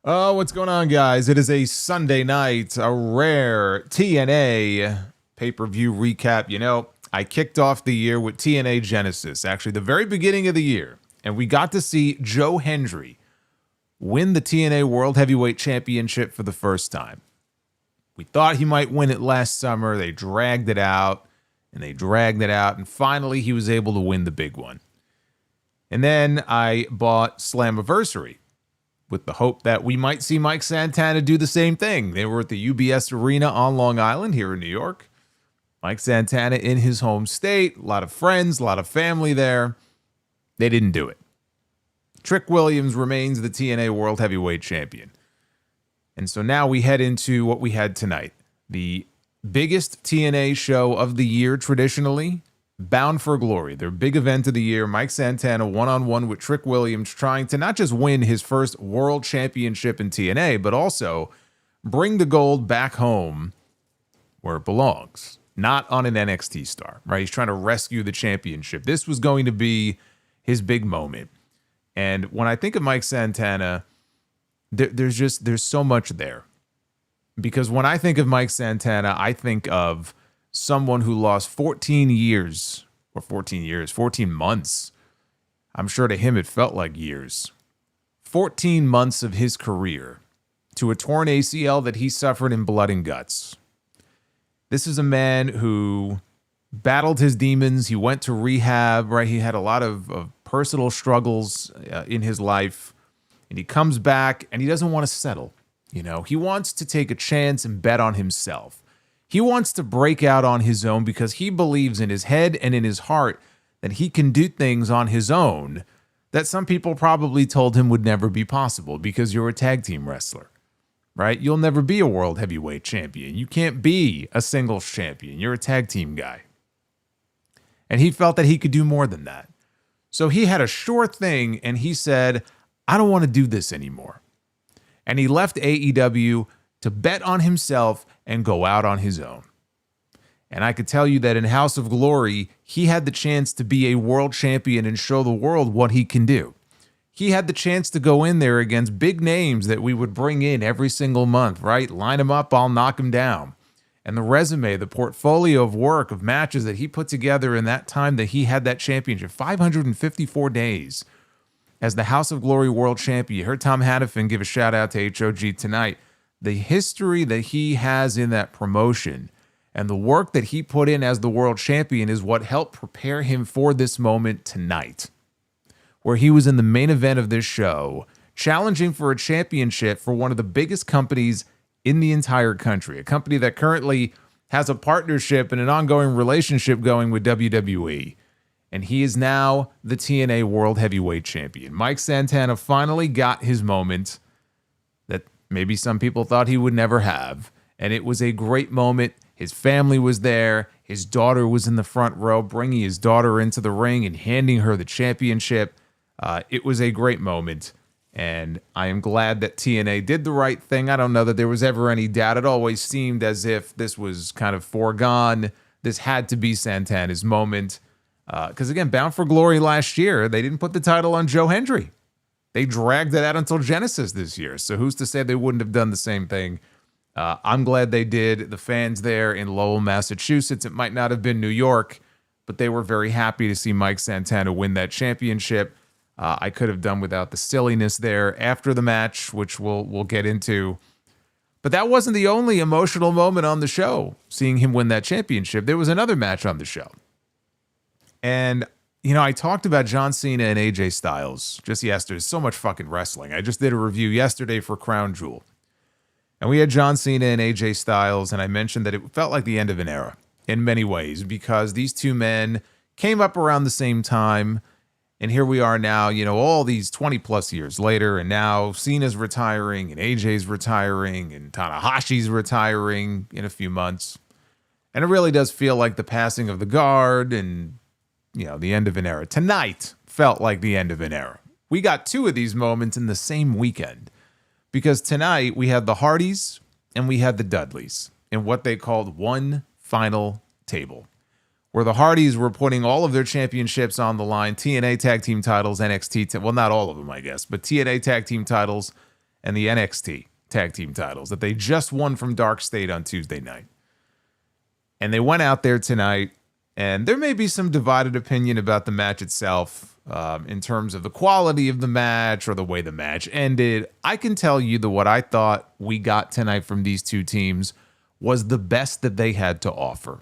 Oh, what's going on, guys? It is a Sunday night, a rare TNA pay-per-view recap. I kicked off the year with TNA Genesis, actually the very beginning of the year, and we got to see Joe Hendry win the TNA World Heavyweight Championship for the first time. We thought he might win it last summer. They dragged it out, and finally he was able to win the big one. And then I bought Slammiversary, with the hope that we might see Mike Santana do the same thing. They were at the UBS Arena on Long Island here in New York. Mike Santana in his home state, a lot of friends, a lot of family there. They didn't do it. Trick Williams remains the TNA World Heavyweight Champion. And so now we head into what we had tonight. The biggest TNA show of the year traditionally, Bound for Glory, their big event of the year. Mike Santana one-on-one with Trick Williams, trying to not just win his first world championship in TNA, but also bring the gold back home where it belongs, not on an NXT star, right? He's trying to rescue the championship. This was going to be his big moment. And when I think of Mike Santana, there's so much there. Because when I think of Mike Santana, I think of someone who lost 14 months. I'm sure to him it felt like years. 14 months of his career to a torn ACL that he suffered in blood and guts. This is a man who battled his demons. He went to rehab, right? He had a lot of personal struggles in his life. And he comes back and he doesn't want to settle. He wants to take a chance and bet on himself. He wants to break out on his own because he believes in his head and in his heart that he can do things on his own that some people probably told him would never be possible because you're a tag team wrestler, right? You'll never be a world heavyweight champion. You can't be a singles champion. You're a tag team guy. And he felt that he could do more than that. So he had a sure thing and he said, I don't want to do this anymore. And he left AEW to bet on himself and go out on his own. And I could tell you that in House of Glory, he had the chance to be a world champion and show the world what he can do. He had the chance to go in there against big names that we would bring in every single month, right? Line them up, I'll knock them down. And the resume, the portfolio of work, of matches that he put together in that time that he had that championship, 554 days as the House of Glory world champion. You heard Tom Hannafin give a shout out to HOG tonight. The history that he has in that promotion and the work that he put in as the world champion is what helped prepare him for this moment tonight, where he was in the main event of this show, challenging for a championship for one of the biggest companies in the entire country, a company that currently has a partnership and an ongoing relationship going with WWE. And he is now the TNA World Heavyweight Champion. Mike Santana finally got his moment that maybe some people thought he would never have. And it was a great moment. His family was there. His daughter was in the front row, bringing his daughter into the ring and handing her the championship. It was a great moment. And I am glad that TNA did the right thing. I don't know that there was ever any doubt. It always seemed as if this was kind of foregone. This had to be Santana's moment. Because again, Bound for Glory last year, they didn't put the title on Joe Hendry. They dragged it out until Genesis this year. So who's to say they wouldn't have done the same thing? I'm glad they did. The fans there in Lowell, Massachusetts, it might not have been New York, but they were very happy to see Mike Santana win that championship. I could have done without the silliness there after the match, which we'll get into. But that wasn't the only emotional moment on the show, seeing him win that championship. There was another match on the show. And I talked about John Cena and AJ Styles just yesterday. So much fucking wrestling. I just did a review yesterday for Crown Jewel. And we had John Cena and AJ Styles, and I mentioned that it felt like the end of an era in many ways because these two men came up around the same time. And here we are now, all these 20 plus years later, and now Cena's retiring and AJ's retiring and Tanahashi's retiring in a few months. And it really does feel like the passing of the guard and the end of an era. Tonight felt like the end of an era. We got two of these moments in the same weekend because tonight we had the Hardys and we had the Dudleys in what they called one final table, where the Hardys were putting all of their championships on the line, TNA tag team titles, NXT, well, not all of them, I guess, but TNA tag team titles and the NXT tag team titles that they just won from Dark State on Tuesday night. And they went out there tonight, and there may be some divided opinion about the match itself in terms of the quality of the match or the way the match ended. I can tell you that what I thought we got tonight from these two teams was the best that they had to offer.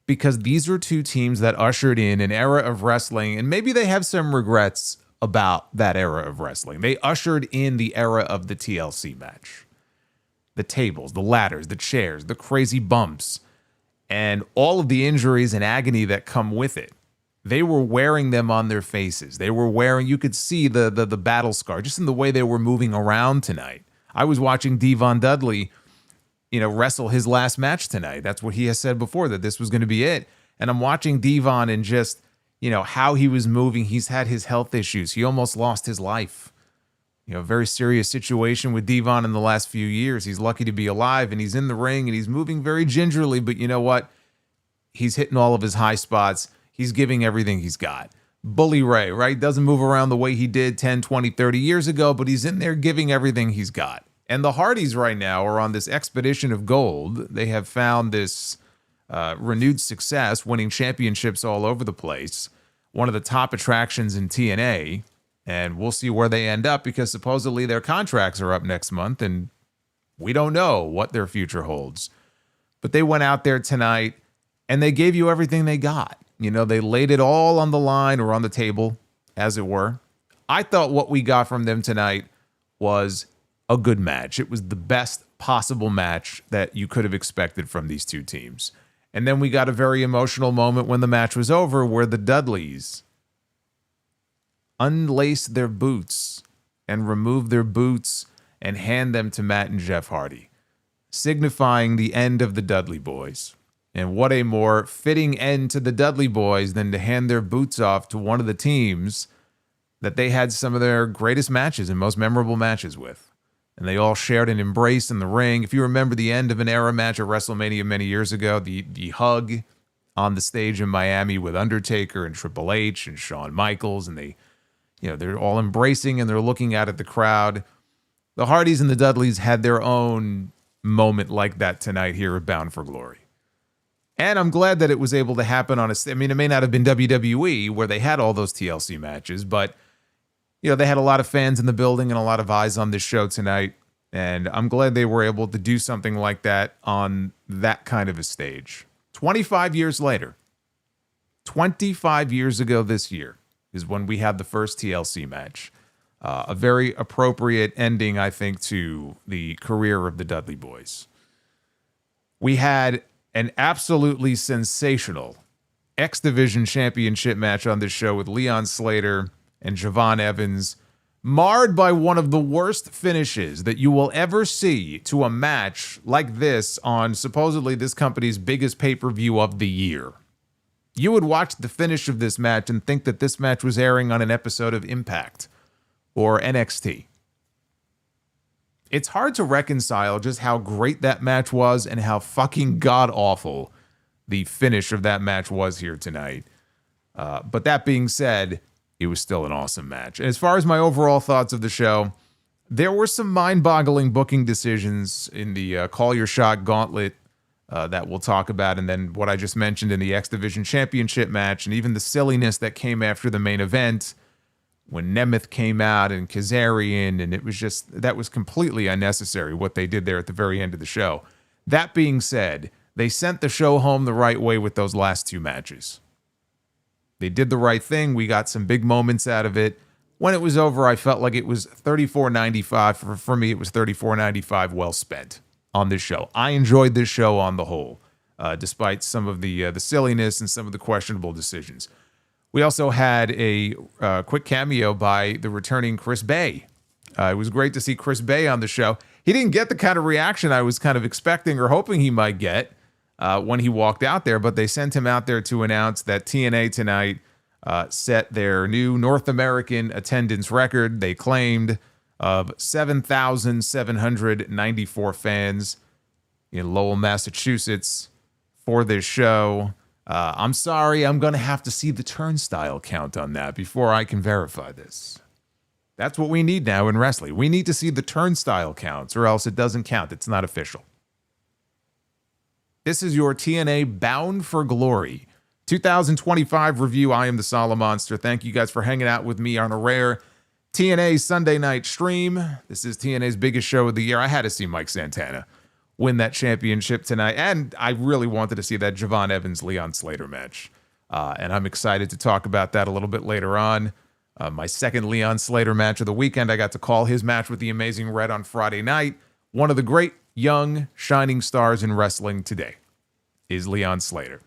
Because these are two teams that ushered in an era of wrestling, and maybe they have some regrets about that era of wrestling. They ushered in the era of the TLC match. The tables, the ladders, the chairs, the crazy bumps, and all of the injuries and agony that come with it. They were wearing them on their faces. They were wearing, you could see the battle scar just in the way they were moving around tonight. I was watching Devon Dudley, wrestle his last match tonight. That's what he has said before, that this was going to be it. And I'm watching Devon and just, how he was moving. He's had his health issues. He almost lost his life. Very serious situation with Devon in the last few years. He's lucky to be alive, and he's in the ring, and he's moving very gingerly. But you know what? He's hitting all of his high spots. He's giving everything he's got. Bully Ray, right? Doesn't move around the way he did 10, 20, 30 years ago, but he's in there giving everything he's got. And the Hardys right now are on this expedition of gold. They have found this renewed success, winning championships all over the place. One of the top attractions in TNA. And we'll see where they end up, because supposedly their contracts are up next month, and we don't know what their future holds. But they went out there tonight, and they gave you everything they got. They laid it all on the line, or on the table, as it were. I thought what we got from them tonight was a good match. It was the best possible match that you could have expected from these two teams. And then we got a very emotional moment when the match was over, where the Dudleys unlace their boots and remove their boots and hand them to Matt and Jeff Hardy, signifying the end of the Dudley Boys. And what a more fitting end to the Dudley Boys than to hand their boots off to one of the teams that they had some of their greatest matches and most memorable matches with. And they all shared an embrace in the ring. If you remember the end of an era match at WrestleMania many years ago, the hug on the stage in Miami with Undertaker and Triple H and Shawn Michaels, and they're all embracing and they're looking out at the crowd. The Hardys and the Dudleys had their own moment like that tonight here at Bound for Glory. And I'm glad that it was able to happen on it may not have been WWE where they had all those TLC matches, but they had a lot of fans in the building and a lot of eyes on this show tonight. And I'm glad they were able to do something like that on that kind of a stage. 25 years later, 25 years ago this year, is when we had the first TLC match. A very appropriate ending, I think, to the career of the Dudley Boys. We had an absolutely sensational X Division Championship match on this show with Leon Slater and Javon Evans, marred by one of the worst finishes that you will ever see to a match like this on supposedly this company's biggest pay-per-view of the year. You would watch the finish of this match and think that this match was airing on an episode of Impact or NXT. It's hard to reconcile just how great that match was and how fucking god-awful the finish of that match was here tonight. But that being said, it was still an awesome match. And as far as my overall thoughts of the show, there were some mind-boggling booking decisions in the Call Your Shot Gauntlet that we'll talk about, and then what I just mentioned in the X Division Championship match, and even the silliness that came after the main event when Nemeth came out and Kazarian, and that was completely unnecessary what they did there at the very end of the show. That being said, they sent the show home the right way with those last two matches. They did the right thing. We got some big moments out of it. When it was over, I felt like it was $34.95. For me, it was $34.95 well spent on this show. I enjoyed this show on the whole, despite some of the silliness and some of the questionable decisions. We also had a quick cameo by the returning Chris Bay. It was great to see Chris Bay on the show. He didn't get the kind of reaction I was kind of expecting or hoping he might get when he walked out there, but they sent him out there to announce that TNA tonight set their new North American attendance record, they claimed, of 7,794 fans in Lowell, Massachusetts for this show. I'm sorry, I'm going to have to see the turnstile count on that before I can verify this. That's what we need now in wrestling. We need to see the turnstile counts, or else it doesn't count. It's not official. This is your TNA Bound for Glory 2025 review. I am the Solomonster. Thank you guys for hanging out with me on a rare TNA Sunday night stream. This is TNA's biggest show of the year. I had to see Mike Santana win that championship tonight, and I really wanted to see that Javon Evans-Leon Slater match. And I'm excited to talk about that a little bit later on. My second Leon Slater match of the weekend. I got to call his match with the Amazing Red on Friday night. One of the great young shining stars in wrestling today is Leon Slater.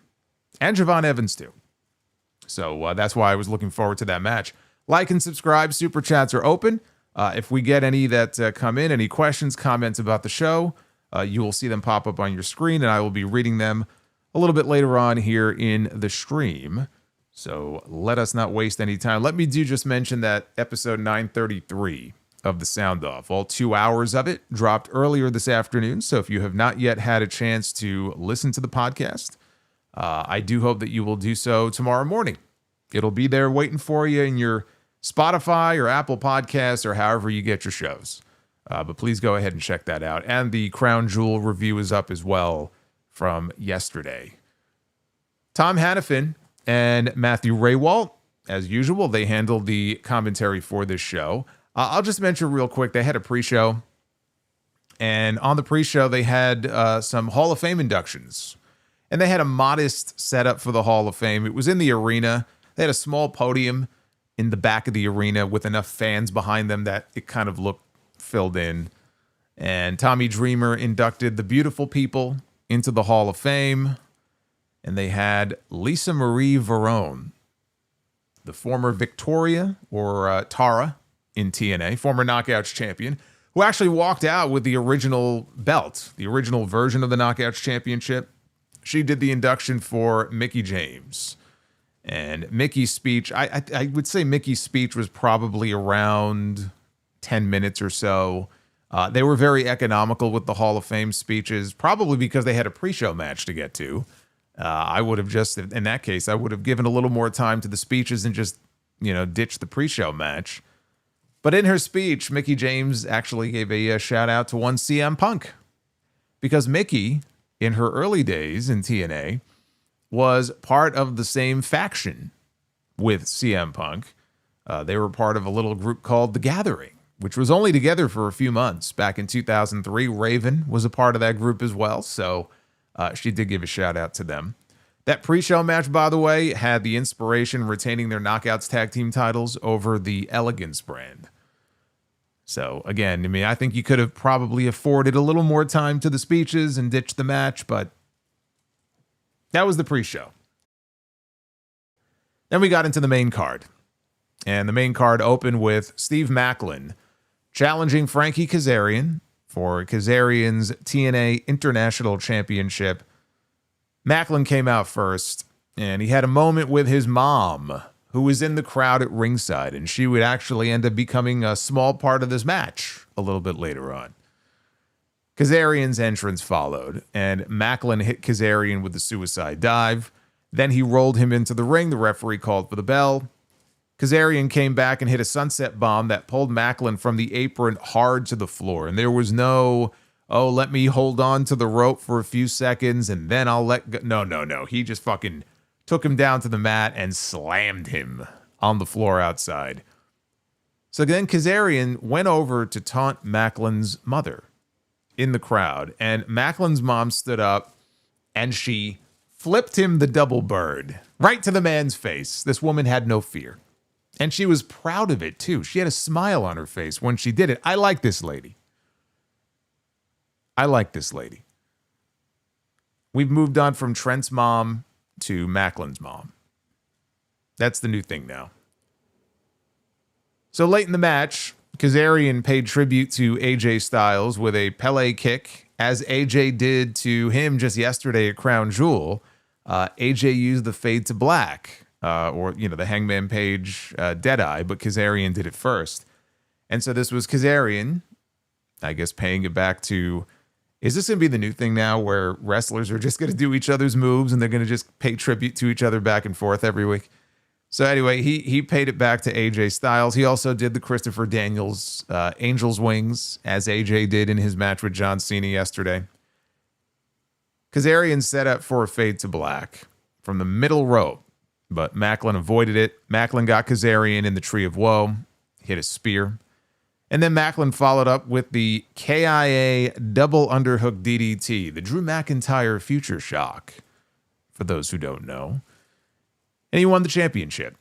And Javon Evans too. So that's why I was looking forward to that match. Like and subscribe. Super chats are open. If we get any that come in, any questions, comments about the show, you will see them pop up on your screen, and I will be reading them a little bit later on here in the stream. So let us not waste any time. Let me just mention that episode 933 of The Sound Off, all 2 hours of it, dropped earlier this afternoon. So if you have not yet had a chance to listen to the podcast, I do hope that you will do so tomorrow morning. It'll be there waiting for you in your Spotify or Apple Podcasts or however you get your shows. But please go ahead and check that out. And the Crown Jewel review is up as well from yesterday. Tom Hannafin and Matthew Raywalt, as usual, they handled the commentary for this show. I'll just mention real quick, they had a pre-show. And on the pre-show, they had some Hall of Fame inductions. And they had a modest setup for the Hall of Fame. It was in the arena. They had a small podium in the back of the arena with enough fans behind them that it kind of looked filled in. And Tommy Dreamer inducted the beautiful people into the Hall of Fame. And they had Lisa Marie Verone, the former Victoria or Tara in TNA, former Knockouts champion, who actually walked out with the original belt, the original version of the Knockouts championship. She did the induction for Mickie James. And Mickey's speech, I would say Mickey's speech was probably around 10 minutes or so. They were very economical with the Hall of Fame speeches, probably because they had a pre-show match to get to. I would have just, in that case, I would have given a little more time to the speeches and just, ditched the pre-show match. But in her speech, Mickie James actually gave a shout out to one CM Punk. Because Mickie, in her early days in TNA, was part of the same faction with CM Punk. They were part of a little group called The Gathering, which was only together for a few months. Back in 2003, Raven was a part of that group as well, so she did give a shout out to them. That pre-show match, by the way, had the Inspiration retaining their Knockouts tag team titles over the Elegance brand. So again, I think you could have probably afforded a little more time to the speeches and ditched the match, but that was the pre-show. Then we got into the main card. And the main card opened with Steve Maclin challenging Frankie Kazarian for Kazarian's TNA International Championship. Maclin came out first, and he had a moment with his mom, who was in the crowd at ringside, and she would actually end up becoming a small part of this match a little bit later on. Kazarian's entrance followed, and Maclin hit Kazarian with the suicide dive. Then he rolled him into the ring. The referee called for the bell. Kazarian came back and hit a sunset bomb that pulled Maclin from the apron hard to the floor. And there was no, let me hold on to the rope for a few seconds and then I'll let go. No. He just fucking took him down to the mat and slammed him on the floor outside. So then Kazarian went over to taunt Maclin's mother in the crowd. And Maclin's mom stood up and she flipped him the double bird right to the man's face. This woman had no fear. And she was proud of it, too. She had a smile on her face when she did it. I like this lady. We've moved on from Trent's mom to Maclin's mom. That's the new thing now. So late in the match, Kazarian paid tribute to AJ Styles with a Pele kick, as AJ did to him just yesterday at Crown Jewel. AJ used the fade to black. The Hangman Page Deadeye, but Kazarian did it first. And so this was Kazarian, I guess, paying it back to, is this going to be the new thing now where wrestlers are just going to do each other's moves and they're going to just pay tribute to each other back and forth every week? So anyway, he paid it back to AJ Styles. He also did the Christopher Daniels Angel's Wings, as AJ did in his match with John Cena yesterday. Kazarian set up for a fade to black from the middle rope, but Maclin avoided it. Maclin got Kazarian in the Tree of Woe, hit a spear. And then Maclin followed up with the KIA double underhook DDT, the Drew McIntyre Future Shock, for those who don't know. And he won the championship.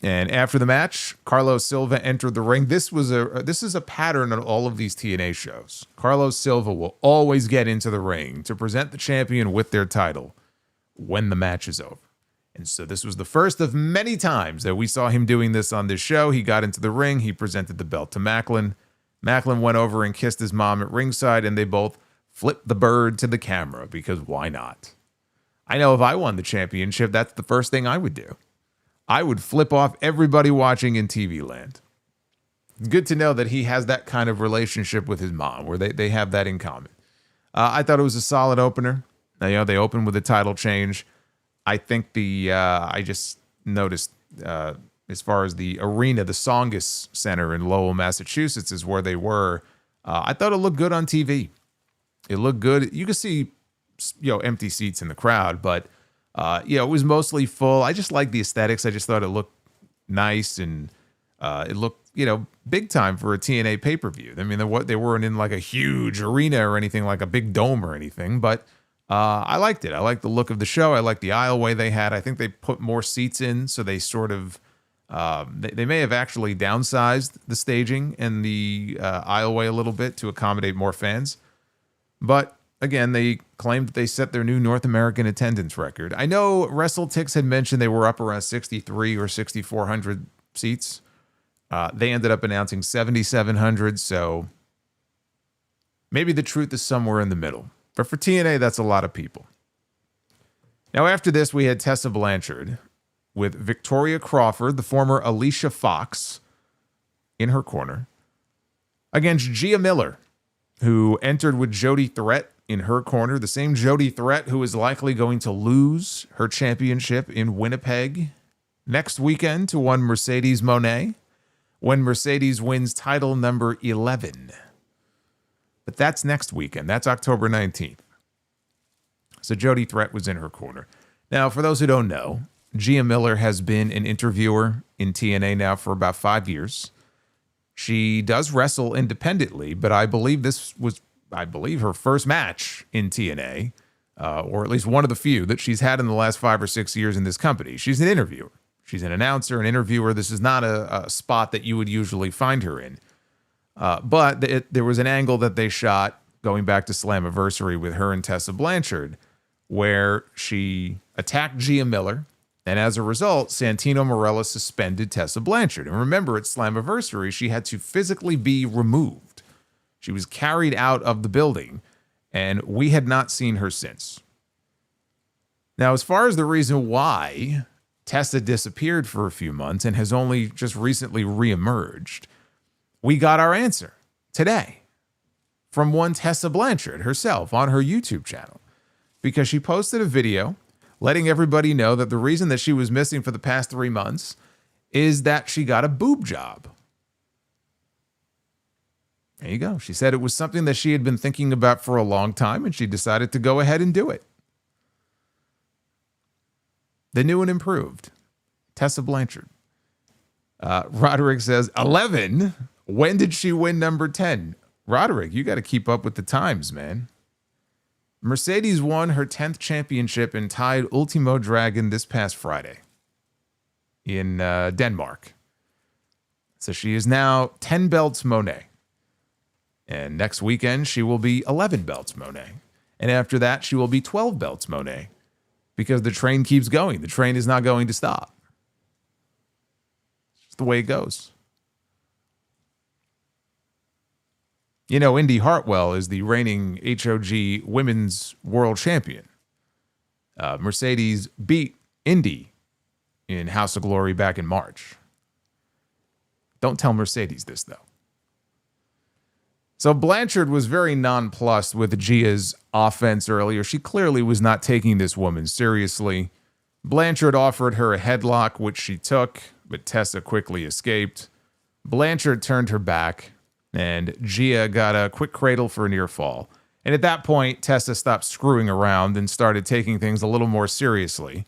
And after the match, Carlos Silva entered the ring. This is a pattern on all of these TNA shows. Carlos Silva will always get into the ring to present the champion with their title when the match is over. And so this was the first of many times that we saw him doing this on this show. He got into the ring. He presented the belt to Maclin. Maclin went over and kissed his mom at ringside, and they both flipped the bird to the camera, because why not? I know if I won the championship, that's the first thing I would do. I would flip off everybody watching in TV land. Good to know that he has that kind of relationship with his mom, where they have that in common. I thought it was a solid opener. Now, they opened with a title change. I think I just noticed as far as the arena, the Songus Center in Lowell, Massachusetts is where they were. I thought it looked good on TV. It looked good. You could see, empty seats in the crowd, but it was mostly full. I just like the aesthetics. I just thought it looked nice, and it looked, big time for a TNA pay-per-view. I mean, they weren't in like a huge arena or anything, like a big dome or anything, but I liked it. I liked the look of the show. I liked the aisleway they had. I think they put more seats in, so they sort of they may have actually downsized the staging and the aisleway a little bit to accommodate more fans. But again, they claimed that they set their new North American attendance record. I know WrestleTix had mentioned they were up around 6,300 or 6,400 seats. They ended up announcing 7,700, so maybe the truth is somewhere in the middle. But for TNA, that's a lot of people. Now, after this, we had Tessa Blanchard with Victoria Crawford, the former Alicia Fox, in her corner, against Gia Miller, who entered with Jody Threat in her corner, the same Jody Threat who is likely going to lose her championship in Winnipeg next weekend to one Mercedes Moné, when Mercedes wins title number 11. But that's next weekend. That's October 19th. So Jody Threat was in her corner. Now, for those who don't know, Gia Miller has been an interviewer in TNA now for about 5 years. She does wrestle independently, but I believe this was, her first match in TNA, or at least one of the few that she's had in the last 5 or 6 years in this company. She's an interviewer. She's an announcer, an interviewer. This is not a spot that you would usually find her in. But there was an angle that they shot going back to Slammiversary with her and Tessa Blanchard, where she attacked Gia Miller, and as a result, Santino Marella suspended Tessa Blanchard. And remember, at Slammiversary, she had to physically be removed. She was carried out of the building, and we had not seen her since. Now, as far as the reason why Tessa disappeared for a few months and has only just recently reemerged, we got our answer today from one Tessa Blanchard herself on her YouTube channel, because she posted a video letting everybody know that the reason that she was missing for the past 3 months is that she got a boob job. There you go. She said it was something that she had been thinking about for a long time, and she decided to go ahead and do it. The new and improved Tessa Blanchard. Roderick says, 11? When did she win number 10? Roderick, you got to keep up with the times, man. Mercedes won her 10th championship and tied Ultimo Dragon this past Friday in Denmark. So she is now 10 belts Moné. And next weekend, she will be 11 belts Moné. And after that, she will be 12 belts Moné. Because the train keeps going. The train is not going to stop. It's just the way it goes. You know, Indi Hartwell is the reigning HOG Women's World Champion. Mercedes beat Indi in House of Glory back in March. Don't tell Mercedes this, though. So Blanchard was very nonplussed with Gia's offense earlier. She clearly was not taking this woman seriously. Blanchard offered her a headlock, which she took, but Tessa quickly escaped. Blanchard turned her back, and Gia got a quick cradle for a near fall. And at that point, Tessa stopped screwing around and started taking things a little more seriously.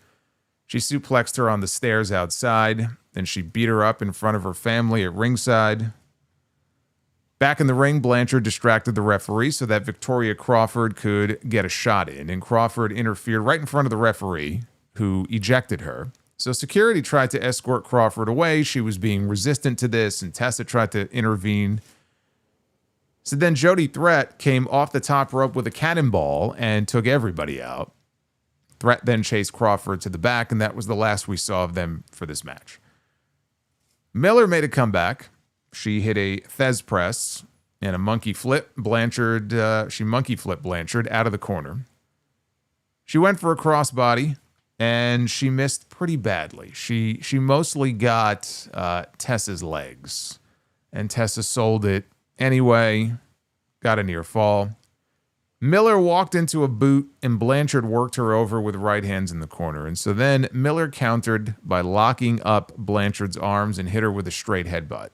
She suplexed her on the stairs outside, then she beat her up in front of her family at ringside. Back in the ring, Blanchard distracted the referee so that Victoria Crawford could get a shot in, and Crawford interfered right in front of the referee, who ejected her. So security tried to escort Crawford away. She was being resistant to this, and Tessa tried to intervene. So then Jody Threat came off the top rope with a cannonball and took everybody out. Threat then chased Crawford to the back, and that was the last we saw of them for this match. Miller made a comeback. She hit a Thez press and a monkey flip. She monkey flipped Blanchard out of the corner. She went for a crossbody, and she missed pretty badly. She mostly got Tessa's legs, and Tessa sold it anyway, got a near fall. Miller walked into a boot, and Blanchard worked her over with right hands in the corner. And so then Miller countered by locking up Blanchard's arms and hit her with a straight headbutt.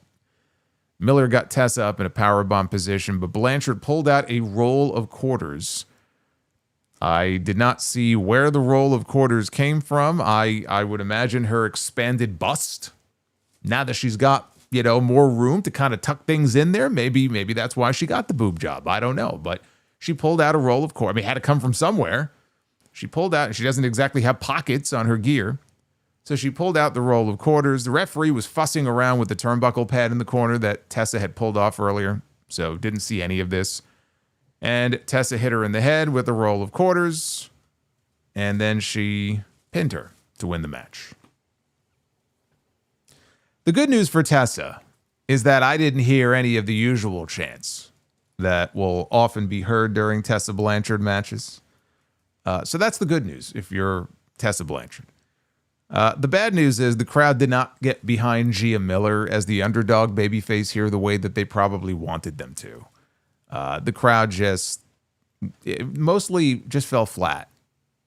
Miller got Tessa up in a powerbomb position, but Blanchard pulled out a roll of quarters. I did not see where the roll of quarters came from. I would imagine her expanded bust. Now that she's got, more room to kind of tuck things in there, maybe that's why she got the boob job. I don't know, but she pulled out a roll of quarters. I mean, it had to come from somewhere. She pulled out, and she doesn't exactly have pockets on her gear. So she pulled out the roll of quarters. The referee was fussing around with the turnbuckle pad in the corner that Tessa had pulled off earlier, so didn't see any of this. And Tessa hit her in the head with a roll of quarters, and then she pinned her to win the match. The good news for Tessa is that I didn't hear any of the usual chants that will often be heard during Tessa Blanchard matches. So that's the good news if you're Tessa Blanchard. The bad news is the crowd did not get behind Gia Miller as the underdog babyface here the way that they probably wanted them to. The crowd mostly just fell flat.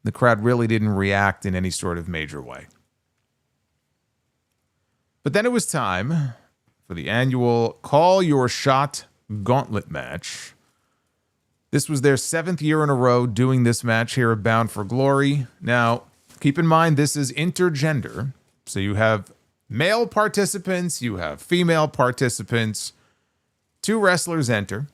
The crowd really didn't react in any sort of major way. But then it was time for the annual Call Your Shot Gauntlet match. This was their 7th year in a row doing this match here at Bound for Glory. Now, keep in mind, this is intergender. So you have male participants, you have female participants. 2 wrestlers enter.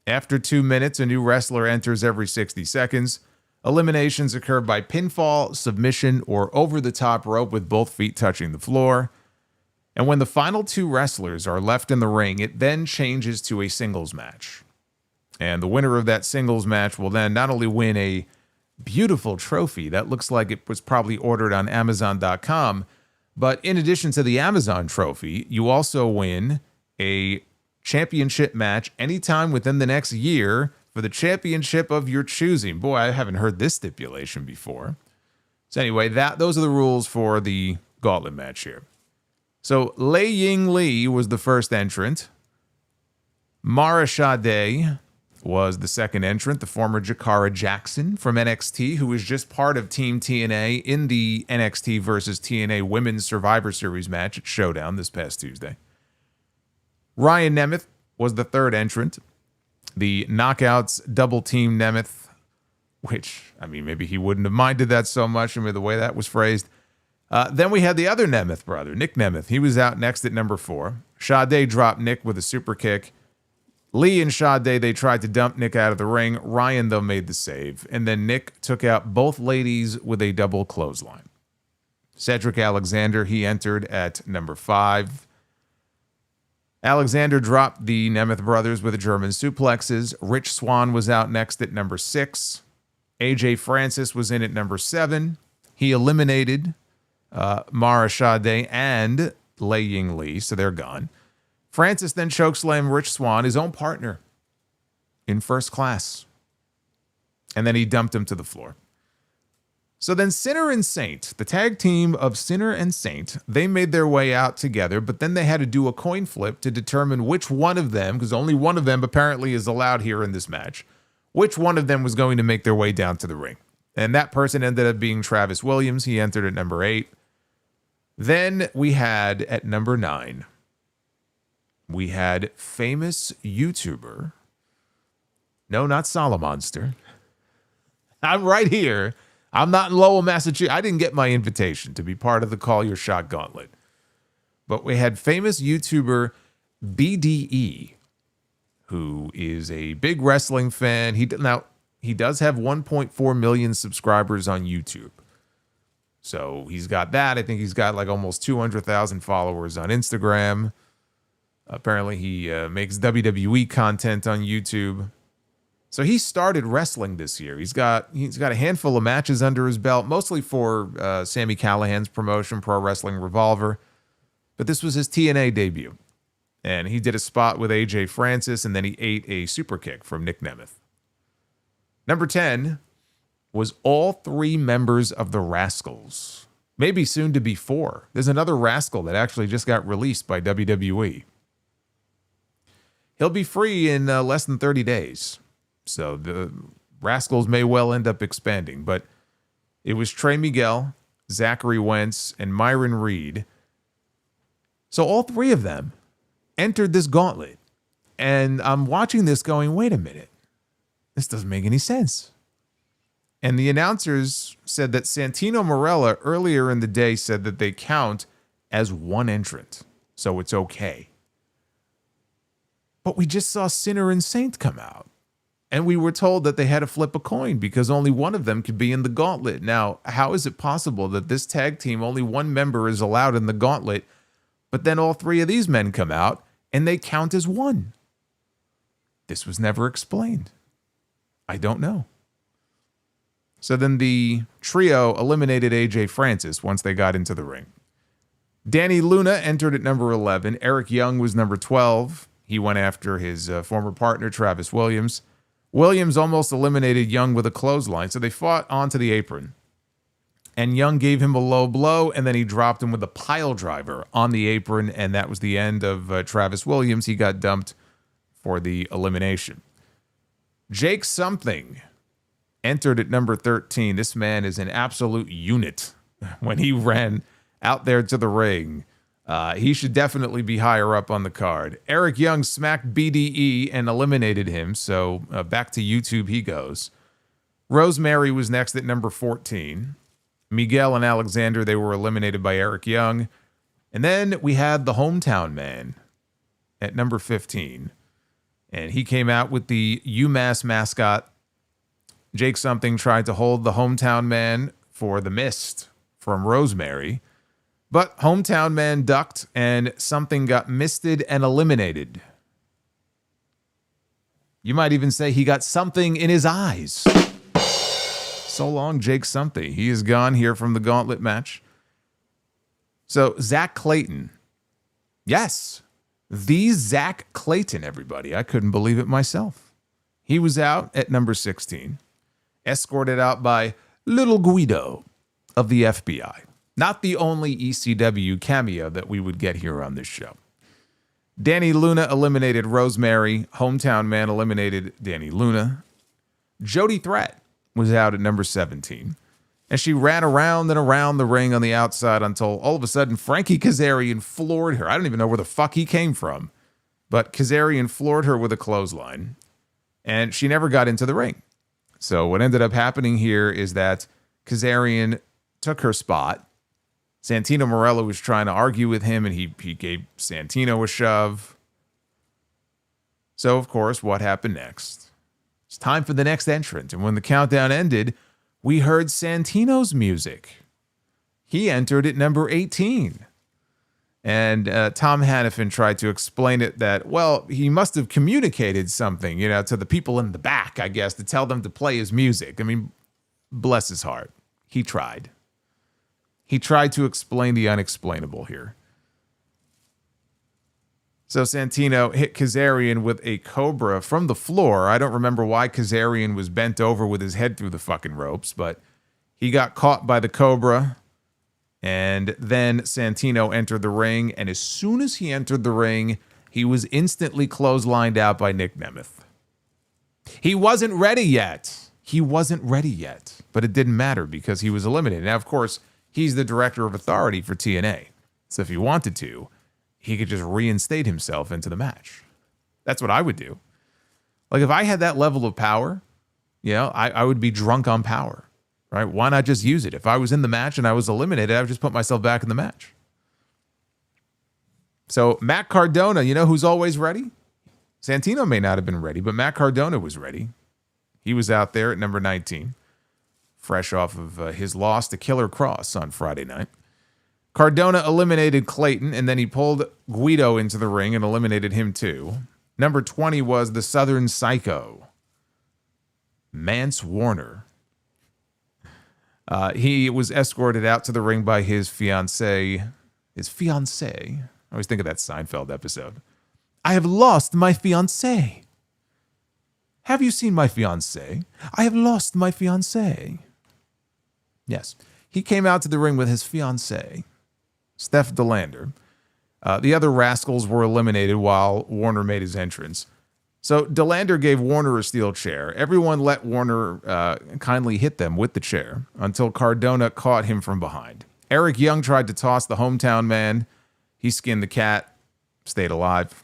After 2 minutes, a new wrestler enters every 60 seconds. Eliminations occur by pinfall, submission, or over the top rope with both feet touching the floor. And when the final 2 wrestlers are left in the ring, it then changes to a singles match. And the winner of that singles match will then not only win a beautiful trophy that looks like it was probably ordered on Amazon.com, but in addition to the Amazon trophy, you also win a championship match anytime within the next year for the championship of your choosing. Boy, I haven't heard this stipulation before. So anyway, those are the rules for the Gauntlet match here. So Lei Ying Lee was the first entrant. Mara Sade was the second entrant, the former Jakara Jackson from NXT, who was just part of Team TNA in the NXT versus TNA Women's Survivor Series match at Showdown this past Tuesday. Ryan Nemeth was the third entrant. The Knockouts double team Nemeth, which, maybe he wouldn't have minded that so much, the way that was phrased. Then we had the other Nemeth brother, Nick Nemeth. He was out next at number 4. Sade dropped Nick with a super kick. Lee and Sade, they tried to dump Nick out of the ring. Ryan, though, made the save. And then Nick took out both ladies with a double clothesline. Cedric Alexander, he entered at number 5. Alexander dropped the Nemeth brothers with German suplexes. Rich Swann was out next at number 6. AJ Francis was in at number 7. He eliminated Mara Sade and Lei Ying Lee, so they're gone. Francis then chokeslammed Rich Swann, his own partner, in First Class. And then he dumped him to the floor. So then Sinner and Saint, the tag team of Sinner and Saint, they made their way out together, but then they had to do a coin flip to determine which one of them, because only one of them apparently is allowed here in this match, which one of them was going to make their way down to the ring. And that person ended up being Travis Williams. He entered at number 8. Then we had at number 9, we had famous YouTuber. No, not Solomonster. I'm right here. I'm not in Lowell, Massachusetts. I didn't get my invitation to be part of the Call Your Shot Gauntlet. But we had famous YouTuber BDE, who is a big wrestling fan. He does have 1.4 million subscribers on YouTube. So he's got that. I think he's got like almost 200,000 followers on Instagram. Apparently he makes WWE content on YouTube. So he started wrestling this year. He's got a handful of matches under his belt, mostly for Sami Callihan's promotion, Pro Wrestling Revolver. But this was his TNA debut. And he did a spot with AJ Francis, and then he ate a super kick from Nick Nemeth. Number 10 was all 3 members of the Rascals. Maybe soon to be 4. There's another Rascal that actually just got released by WWE. He'll be free in less than 30 days. So the Rascals may well end up expanding. But it was Trey Miguel, Zachary Wentz, and Myron Reed. So all 3 of them entered this gauntlet. And I'm watching this going, wait a minute. This doesn't make any sense. And the announcers said that Santino Marella earlier in the day said that they count as one entrant. So it's okay. But we just saw Sinner and Saint come out. And we were told that they had to flip a coin because only one of them could be in the gauntlet. Now, how is it possible that this tag team, only one member is allowed in the gauntlet, but then all 3 of these men come out and they count as one? This was never explained. I don't know. So then the trio eliminated AJ Francis once they got into the ring. Danny Luna entered at number 11. Eric Young was number 12. He went after his former partner, Travis Williams. Williams almost eliminated Young with a clothesline, so they fought onto the apron. And Young gave him a low blow, and then he dropped him with a pile driver on the apron, and that was the end of Travis Williams. He got dumped for the elimination. Jake Something entered at number 13. This man is an absolute unit. When he ran out there to the ring, he should definitely be higher up on the card. Eric Young smacked BDE and eliminated him, so back to YouTube he goes. Rosemary was next at number 14. Miguel and Alexander, they were eliminated by Eric Young. And then we had the hometown man at number 15. And he came out with the UMass mascot. Jake Something tried to hold the hometown man for the mist from Rosemary. But hometown man ducked and Something got misted and eliminated. You might even say he got something in his eyes. So long, Jake Something. He is gone here from the gauntlet match. So Zach Clayton. Yes, the Zach Clayton, everybody. I couldn't believe it myself. He was out at number 16. Escorted out by Little Guido of the FBI. Not the only ECW cameo that we would get here on this show. Danny Luna eliminated Rosemary. Hometown Man eliminated Danny Luna. Jody Threat was out at number 17. And she ran around and around the ring on the outside until all of a sudden Frankie Kazarian floored her. I don't even know where the fuck he came from. But Kazarian floored her with a clothesline. And she never got into the ring. So what ended up happening here is that Kazarian took her spot. Santino Marella was trying to argue with him, and he gave Santino a shove. So, of course, what happened next? It's time for the next entrant. And when the countdown ended, we heard Santino's music. He entered at number 18. And Tom Hannafin tried to explain it that, well, he must have communicated something, to the people in the back, I guess, to tell them to play his music. I mean, bless his heart. He tried. He tried to explain the unexplainable here. So Santino hit Kazarian with a cobra from the floor. I don't remember why Kazarian was bent over with his head through the fucking ropes, but he got caught by the cobra. And then Santino entered the ring, and as soon as he entered the ring, he was instantly clotheslined out by Nick Nemeth. He wasn't ready yet. he wasn't ready yet, but it didn't matter because he was eliminated. Now, of course, he's the director of authority for TNA. So if he wanted to, he could just reinstate himself into the match. That's what I would do. Like if I had that level of power, I would be drunk on power, right? Why not just use it? If I was in the match and I was eliminated, I would just put myself back in the match. So Matt Cardona, who's always ready? Santino may not have been ready, but Matt Cardona was ready. He was out there at number 19, fresh off of his loss to Killer Cross on Friday night. Cardona eliminated Clayton, and then he pulled Guido into the ring and eliminated him too. Number 20 was the Southern Psycho, Mance Warner. He was escorted out to the ring by his fiancée. I always think of that Seinfeld episode. I have lost my fiancée. Have you seen my fiancée? I have lost my fiancée. Yes, he came out to the ring with his fiancée, Steph DeLander. The other rascals were eliminated while Warner made his entrance. So DeLander gave Warner a steel chair. Everyone let Warner kindly hit them with the chair until Cardona caught him from behind. Eric Young tried to toss the hometown man. He skinned the cat, stayed alive.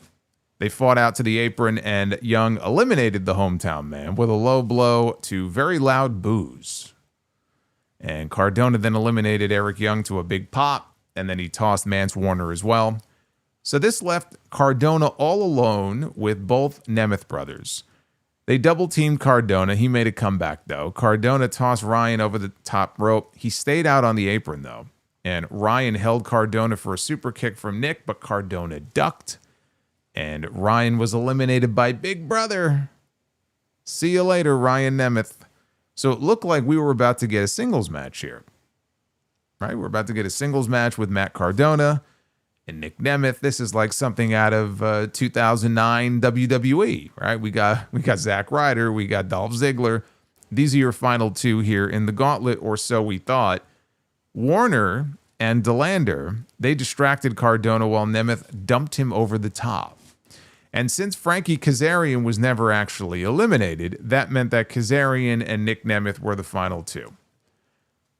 They fought out to the apron, and Young eliminated the hometown man with a low blow to very loud boos. And Cardona then eliminated Eric Young to a big pop, and then he tossed Mance Warner as well. So this left Cardona all alone with both Nemeth brothers. They double-teamed Cardona. He made a comeback, though. Cardona tossed Ryan over the top rope. He stayed out on the apron, though. And Ryan held Cardona for a super kick from Nick, but Cardona ducked. And Ryan was eliminated by Big Brother. See you later, Ryan Nemeth. So it looked like we were about to get a singles match here. Right? We're about to get a singles match with Matt Cardona and Nick Nemeth. This is like something out of 2009 WWE, right? We got Zack Ryder. We got Dolph Ziggler. These are your final two here in the Gauntlet, or so we thought. Warner and DeLander, they distracted Cardona while Nemeth dumped him over the top. And since Frankie Kazarian was never actually eliminated, that meant that Kazarian and Nick Nemeth were the final two.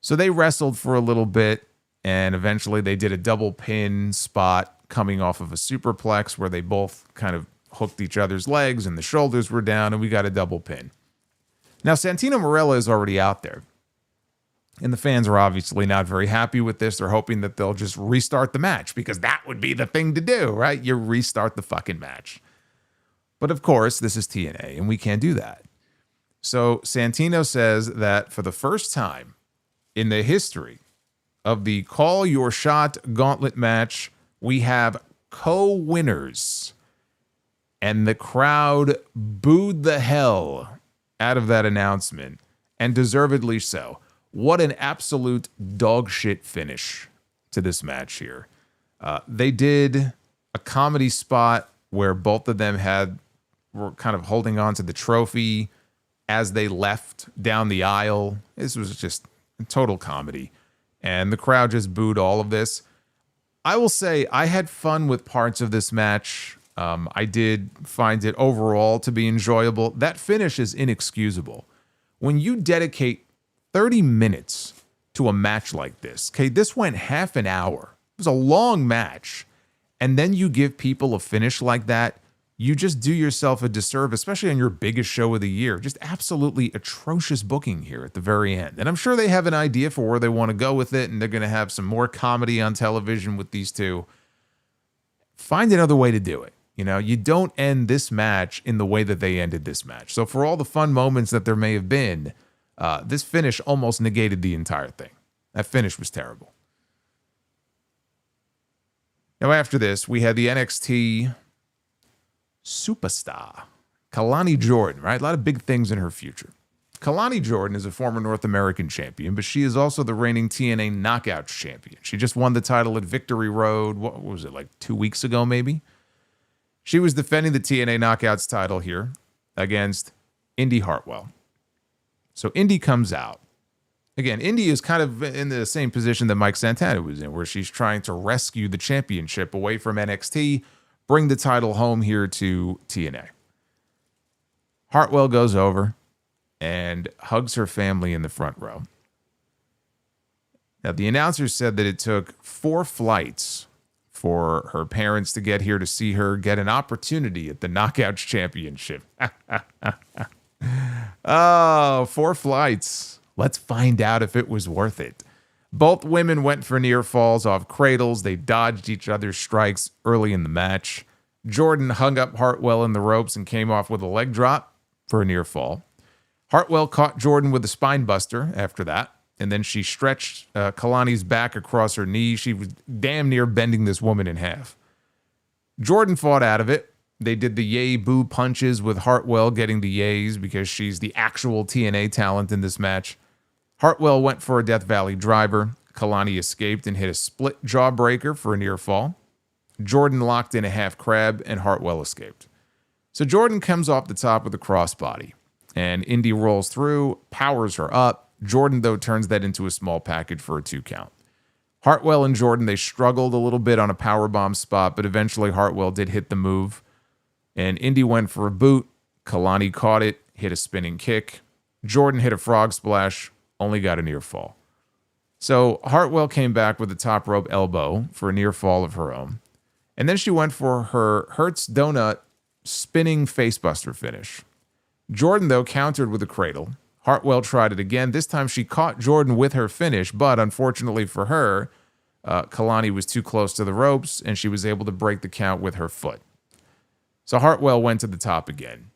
So they wrestled for a little bit, and eventually they did a double pin spot coming off of a superplex where they both kind of hooked each other's legs and the shoulders were down, and we got a double pin. Now, Santino Marella is already out there, and the fans are obviously not very happy with this. They're hoping that they'll just restart the match because that would be the thing to do, right? You restart the fucking match. But of course, this is TNA, and we can't do that. So Santino says that for the first time in the history of the Call Your Shot Gauntlet match, we have co-winners. And the crowd booed the hell out of that announcement, and deservedly so. What an absolute dog shit finish to this match here. They did a comedy spot where both of them were kind of holding on to the trophy as they left down the aisle. This was just total comedy. And the crowd just booed all of this. I will say I had fun with parts of this match. I did find it overall to be enjoyable. That finish is inexcusable. When you dedicate 30 minutes to a match like this, okay, this went half an hour. It was a long match. And then you give people a finish like that, you just do yourself a disservice, especially on your biggest show of the year. Just absolutely atrocious booking here at the very end. And I'm sure they have an idea for where they want to go with it, and they're going to have some more comedy on television with these two. Find another way to do it. You don't end this match in the way that they ended this match. So for all the fun moments that there may have been, this finish almost negated the entire thing. That finish was terrible. Now after this, we had the NXT superstar, Kelani Jordan, right? A lot of big things in her future. Kelani Jordan is a former North American champion, but she is also the reigning TNA Knockouts champion. She just won the title at Victory Road, what was it, like 2 weeks ago maybe? She was defending the TNA Knockouts title here against Indi Hartwell. So Indi comes out. Again, Indi is kind of in the same position that Mike Santana was in, where she's trying to rescue the championship away from NXT, bring the title home here to TNA. Hartwell goes over. and hugs her family in the front row. Now, the announcer said that it took 4 flights for her parents to get here to see her get an opportunity at the Knockouts Championship. Oh, 4 flights. Let's find out if it was worth it. Both women went for near falls off cradles. They dodged each other's strikes early in the match. Jordan hung up Hartwell in the ropes and came off with a leg drop for a near fall. Hartwell caught Jordan with a spine buster after that, and then she stretched Kelani's back across her knee. She was damn near bending this woman in half. Jordan fought out of it. They did the yay boo punches with Hartwell getting the yays because she's the actual TNA talent in this match. Hartwell went for a Death Valley driver. Kelani escaped and hit a split jawbreaker for a near fall. Jordan locked in a half crab and Hartwell escaped. So Jordan comes off the top with a crossbody and Indi rolls through, powers her up. Jordan, though, turns that into a small package for a 2 count. Hartwell and Jordan, they struggled a little bit on a powerbomb spot, but eventually Hartwell did hit the move. And Indi went for a boot. Kelani caught it, hit a spinning kick. Jordan hit a frog splash, only got a near fall. So Hartwell came back with a top rope elbow for a near fall of her own. And then she went for her Hertz Donut spinning facebuster finish. Jordan, though, countered with a cradle. Hartwell tried it again. This time she caught Jordan with her finish, but unfortunately for her, Kelani was too close to the ropes, and she was able to break the count with her foot. So Hartwell went to the top again.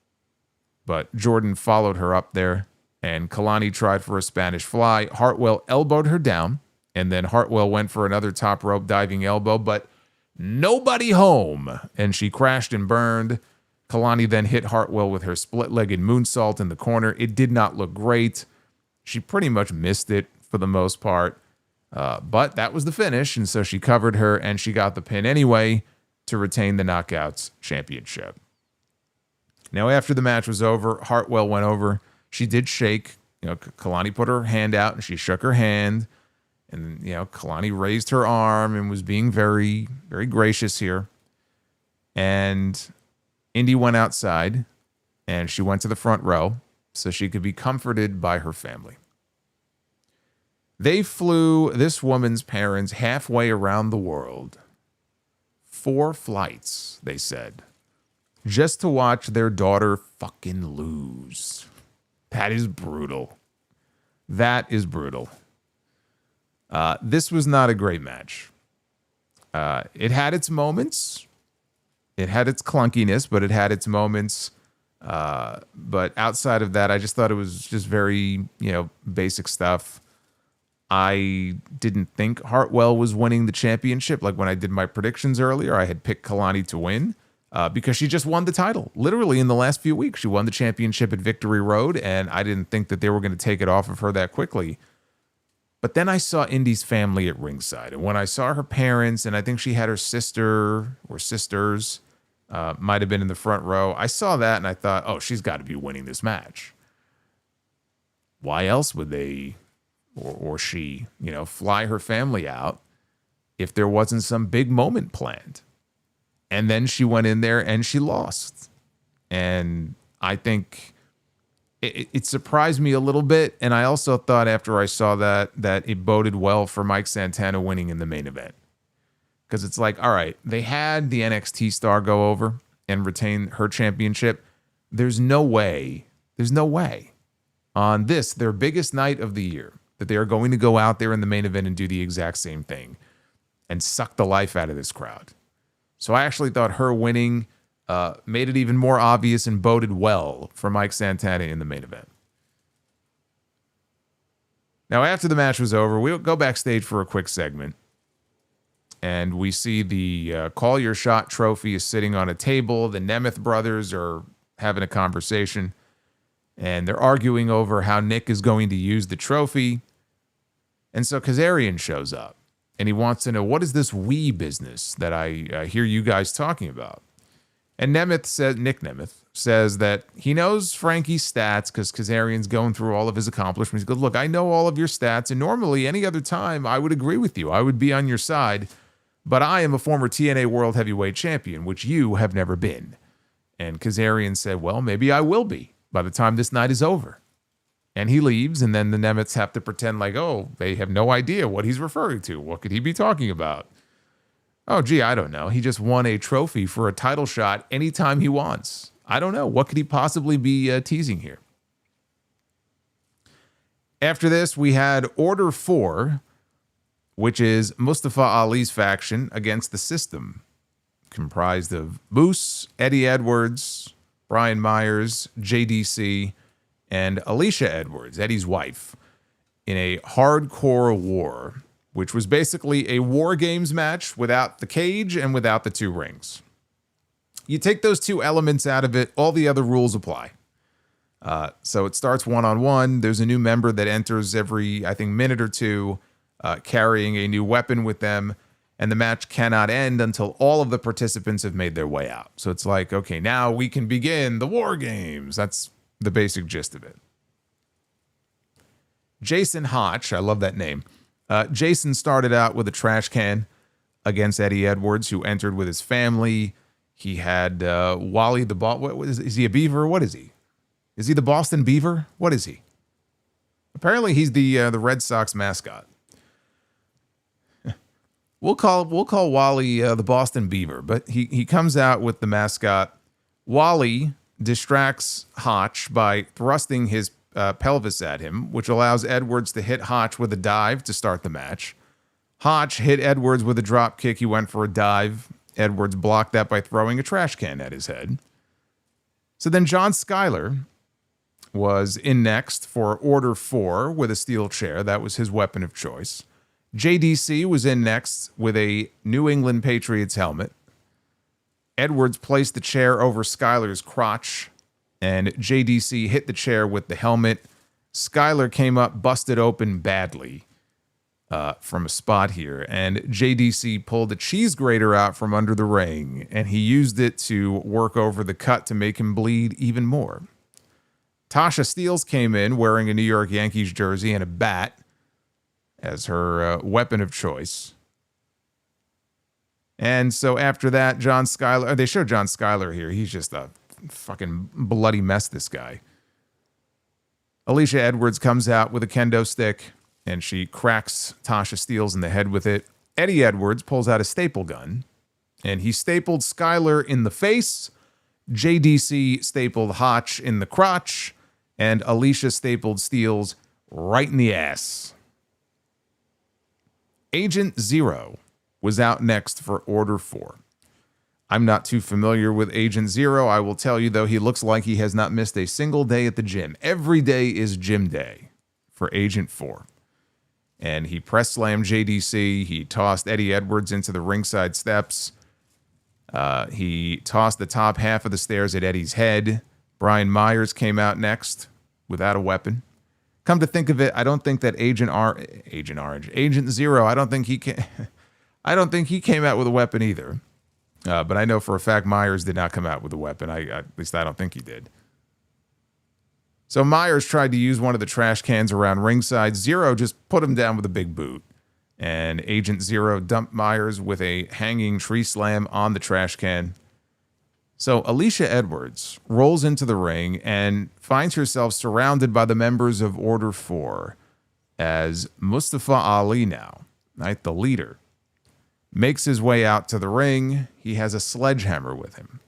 But Jordan followed her up there, and Kelani tried for a Spanish fly. Hartwell elbowed her down, and then Hartwell went for another top rope diving elbow, but nobody home, and she crashed and burned. Kelani then hit Hartwell with her split-legged moonsault in the corner. It did not look great. She pretty much missed it for the most part, but that was the finish, and so she covered her, and she got the pin anyway to retain the Knockouts Championship. Now, after the match was over, Hartwell went over. She did shake. Kelani put her hand out, and she shook her hand. And, Kelani raised her arm and was being very, very gracious here. And Indi went outside, and she went to the front row so she could be comforted by her family. They flew this woman's parents halfway around the world. 4 flights, they said, just to watch their daughter fucking lose. That is brutal. That is brutal. This was not a great match. It had its moments. It had its clunkiness, but it had its moments. But outside of that, I just thought it was just very, basic stuff. I didn't think Hartwell was winning the championship. Like when I did my predictions earlier, I had picked Kelani to win because she just won the title. Literally in the last few weeks, she won the championship at Victory Road, and I didn't think that they were going to take it off of her that quickly. But then I saw Indi's family at ringside, and when I saw her parents, and I think she had her sister or sisters, might have been in the front row. I saw that, and I thought, oh, she's got to be winning this match. Why else would they... or she, fly her family out if there wasn't some big moment planned? And then she went in there and she lost. And I think it surprised me a little bit. And I also thought after I saw that it boded well for Mike Santana winning in the main event. Because it's like, all right, they had the NXT star go over and retain her championship. There's no way on this, their biggest night of the year, that they are going to go out there in the main event and do the exact same thing and suck the life out of this crowd. So I actually thought her winning made it even more obvious and boded well for Mike Santana in the main event. Now, after the match was over, we'll go backstage for a quick segment. And we see the Call Your Shot trophy is sitting on a table. The Nemeth brothers are having a conversation. And they're arguing over how Nick is going to use the trophy. And so Kazarian shows up. And he wants to know, what is this we business that I hear you guys talking about? And Nick Nemeth says that he knows Frankie's stats because Kazarian's going through all of his accomplishments. He goes, look, I know all of your stats. And normally, any other time, I would agree with you. I would be on your side. But I am a former TNA World Heavyweight Champion, which you have never been. And Kazarian said, well, maybe I will be by the time this night is over. And he leaves, and then the Nemets have to pretend like, oh, they have no idea what he's referring to. What could he be talking about? Oh, gee, I don't know. He just won a trophy for a title shot anytime he wants. I don't know. What could he possibly be teasing here? After this, we had Order 4, which is Mustafa Ali's faction against the System, comprised of Moose, Eddie Edwards, Brian Myers, JDC, and Alicia Edwards, Eddie's wife, in a hardcore war, which was basically a War Games match without the cage and without the 2 rings. You take those 2 elements out of it, all the other rules apply. So it starts one-on-one. There's a new member that enters every, I think, minute or 2, carrying a new weapon with them, and the match cannot end until all of the participants have made their way out. So it's like, okay, now we can begin the War Games. That's the basic gist of it. Jason Hotch, I love that name. Jason started out with a trash can against Eddie Edwards, who entered with his family. He had Wally the is he a beaver? What is he? Is he the Boston Beaver? What is he? Apparently he's the Red Sox mascot. We'll call Wally the Boston Beaver, but he comes out with the mascot. Wally distracts Hotch by thrusting his pelvis at him, which allows Edwards to hit Hotch with a dive to start the match. Hotch hit Edwards with a drop kick. He went for a dive. Edwards blocked that by throwing a trash can at his head. So then John Schuyler was in next for Order 4 with a steel chair. That was his weapon of choice. JDC was in next with a New England Patriots helmet. Edwards placed the chair over Schuyler's crotch, and JDC hit the chair with the helmet. Schuyler came up busted open badly from a spot here, and JDC pulled a cheese grater out from under the ring, and he used it to work over the cut to make him bleed even more. Tasha Steelz came in wearing a New York Yankees jersey and a bat as her weapon of choice. And so after that, John Schuyler, they show John Schuyler here. He's just a fucking bloody mess, this guy. Alicia Edwards comes out with a kendo stick, and she cracks Tasha Steelz in the head with it. Eddie Edwards pulls out a staple gun, and he stapled Schuyler in the face. JDC stapled Hotch in the crotch, and Alicia stapled Steelz right in the ass. Agent Zero was out next for Order 4. I'm not too familiar with Agent Zero. I will tell you, though, he looks like he has not missed a single day at the gym. Every day is gym day for Agent 4. And he press slammed JDC. He tossed Eddie Edwards into the ringside steps. He tossed the top half of the stairs at Eddie's head. Brian Myers came out next without a weapon. Come to think of it, I don't think that Agent Zero, I don't think he came out with a weapon either. But I know for a fact Myers did not come out with a weapon. At least I don't think he did. So Myers tried to use one of the trash cans around ringside. Zero just put him down with a big boot. And Agent Zero dumped Myers with a hanging tree slam on the trash can. So Alicia Edwards rolls into the ring and finds herself surrounded by the members of Order 4 as Mustafa Ali now, right, the leader, makes his way out to the ring. He has a sledgehammer with him.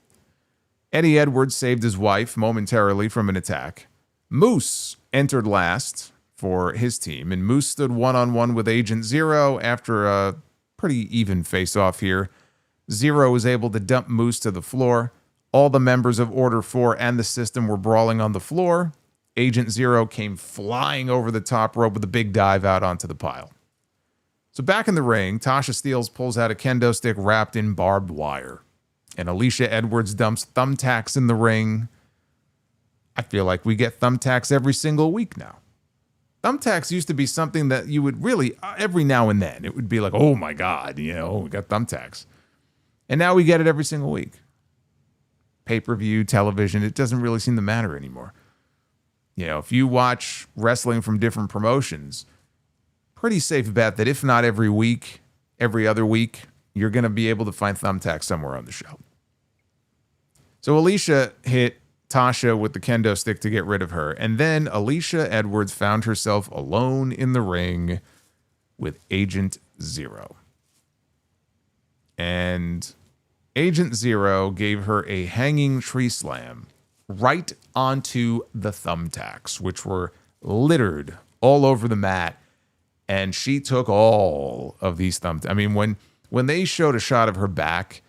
Eddie Edwards saved his wife momentarily from an attack. Moose entered last for his team, and Moose stood one-on-one with Agent Zero after a pretty even face-off here. Zero was able to dump Moose to the floor. All the members of Order 4 and the System were brawling on the floor. Agent Zero came flying over the top rope with a big dive out onto the pile. So back in the ring, Tasha Steelz pulls out a kendo stick wrapped in barbed wire. And Alicia Edwards dumps thumbtacks in the ring. I feel like we get thumbtacks every single week now. Thumbtacks used to be something that you would really, every now and then, it would be like, oh my God, we got thumbtacks. And now we get it every single week. Pay-per-view, television, it doesn't really seem to matter anymore. If you watch wrestling from different promotions, pretty safe bet that if not every week, every other week, you're going to be able to find thumbtacks somewhere on the show. So Alicia hit Tasha with the kendo stick to get rid of her. And then Alicia Edwards found herself alone in the ring with Agent Zero. And Agent Zero gave her a hanging tree slam right onto the thumbtacks, which were littered all over the mat. And she took all of these thumbtacks. I mean, when they showed a shot of her back,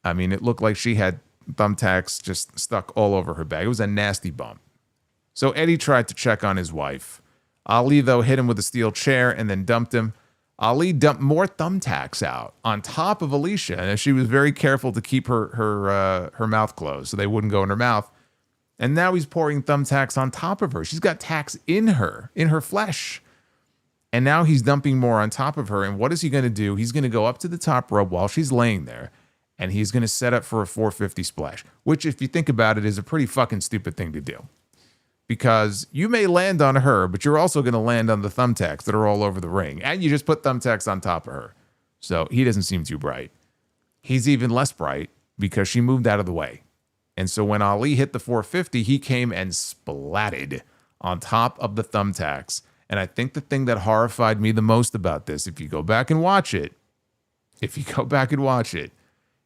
I mean, it looked like she had thumbtacks just stuck all over her back. It was a nasty bump. So Eddie tried to check on his wife. Ali, though, hit him with a steel chair and then dumped him. Ali dumped more thumbtacks out on top of Alicia, and she was very careful to keep her mouth closed so they wouldn't go in her mouth. And now he's pouring thumbtacks on top of her. She's got tacks in her flesh. And now he's dumping more on top of her. And what is he going to do? He's going to go up to the top rope while she's laying there, and he's going to set up for a 450 splash, which, if you think about it, is a pretty fucking stupid thing to do. Because you may land on her, but you're also going to land on the thumbtacks that are all over the ring. And you just put thumbtacks on top of her. So he doesn't seem too bright. He's even less bright because she moved out of the way. And so when Ali hit the 450, he came and splatted on top of the thumbtacks. And I think the thing that horrified me the most about this, if you go back and watch it,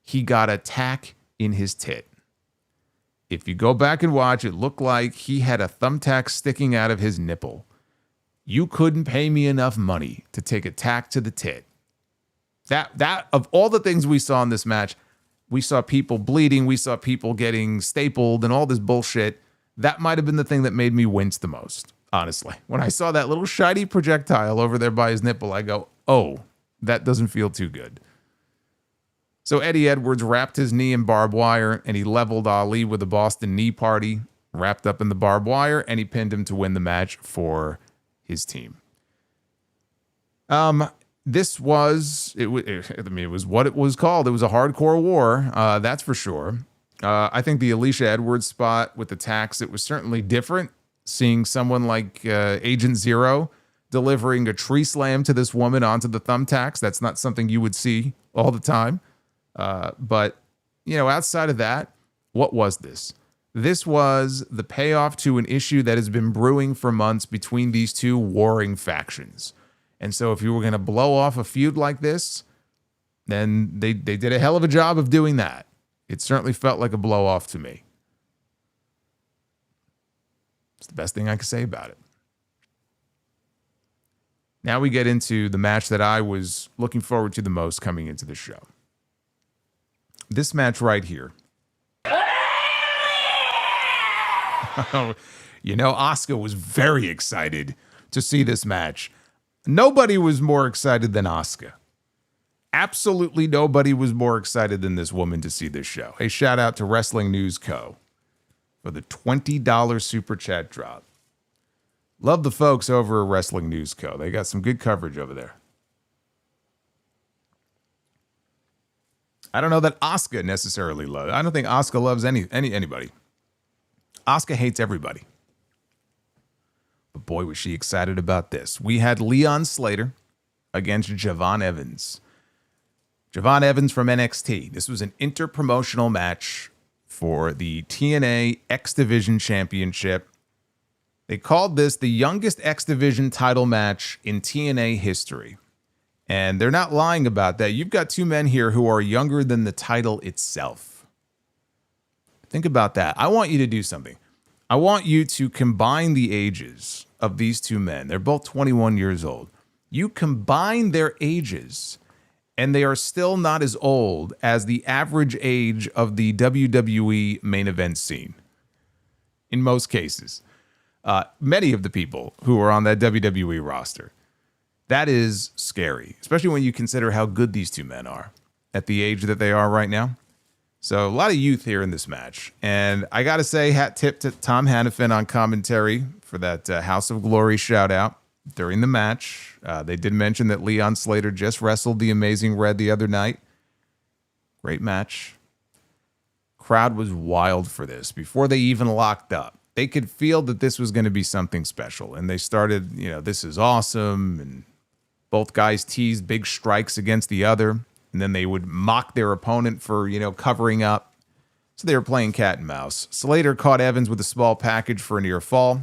he got a tack in his tit. If you go back and watch, it looked like he had a thumbtack sticking out of his nipple. You couldn't pay me enough money to take a tack to the tit. That of all the things we saw in this match, we saw people bleeding, we saw people getting stapled and all this bullshit. That might have been the thing that made me wince the most, honestly. When I saw that little shiny projectile over there by his nipple, I go, oh, that doesn't feel too good. So Eddie Edwards wrapped his knee in barbed wire, and he leveled Ali with a Boston knee party, wrapped up in the barbed wire, and he pinned him to win the match for his team. This was, it was what it was called. It was a hardcore war, that's for sure. I think the Alicia Edwards spot with the tacks, it was certainly different. Seeing someone like Agent Zero delivering a tree slam to this woman onto the thumbtacks, that's not something you would see all the time. But, you know, outside of that, what was this? This was the payoff to an issue that has been brewing for months between these two warring factions. And so if you were going to blow off a feud like this, then they did a hell of a job of doing that. It certainly felt like a blow off to me. It's the best thing I could say about it. Now we get into the match that I was looking forward to the most coming into the show. This match right here. You know, Asuka was very excited to see this match. Nobody was more excited than Asuka. Absolutely nobody was more excited than this woman to see this show. A shout out to Wrestling News Co. for the $20 super chat drop. Love the folks over at Wrestling News Co. They got some good coverage over there. I don't know that Asuka necessarily loves. I don't think Asuka loves anybody. Asuka hates everybody. But boy, was she excited about this. We had Leon Slater against Javon Evans. Javon Evans from NXT. This was an interpromotional match for the TNA X Division Championship. They called this the youngest X Division title match in TNA history. And they're not lying about that. You've got two men here who are younger than the title itself. Think about that. I want you to do something. I want you to combine the ages of these two men. They're both 21 years old. You combine their ages, and they are still not as old as the average age of the WWE main event scene. In most cases. Many of the people who are on that WWE roster. That is scary, especially when you consider how good these two men are at the age that they are right now. So a lot of youth here in this match. And I got to say, hat tip to Tom Hannafin on commentary for that House of Glory shout out during the match. They did mention that Leon Slater just wrestled the Amazing Red the other night. Great match. Crowd was wild for this before they even locked up. They could feel that this was going to be something special. And they started, you know, this is awesome. And both guys teased big strikes against the other. And then they would mock their opponent for, you know, covering up. So they were playing cat and mouse. Slater caught Evans with a small package for a near fall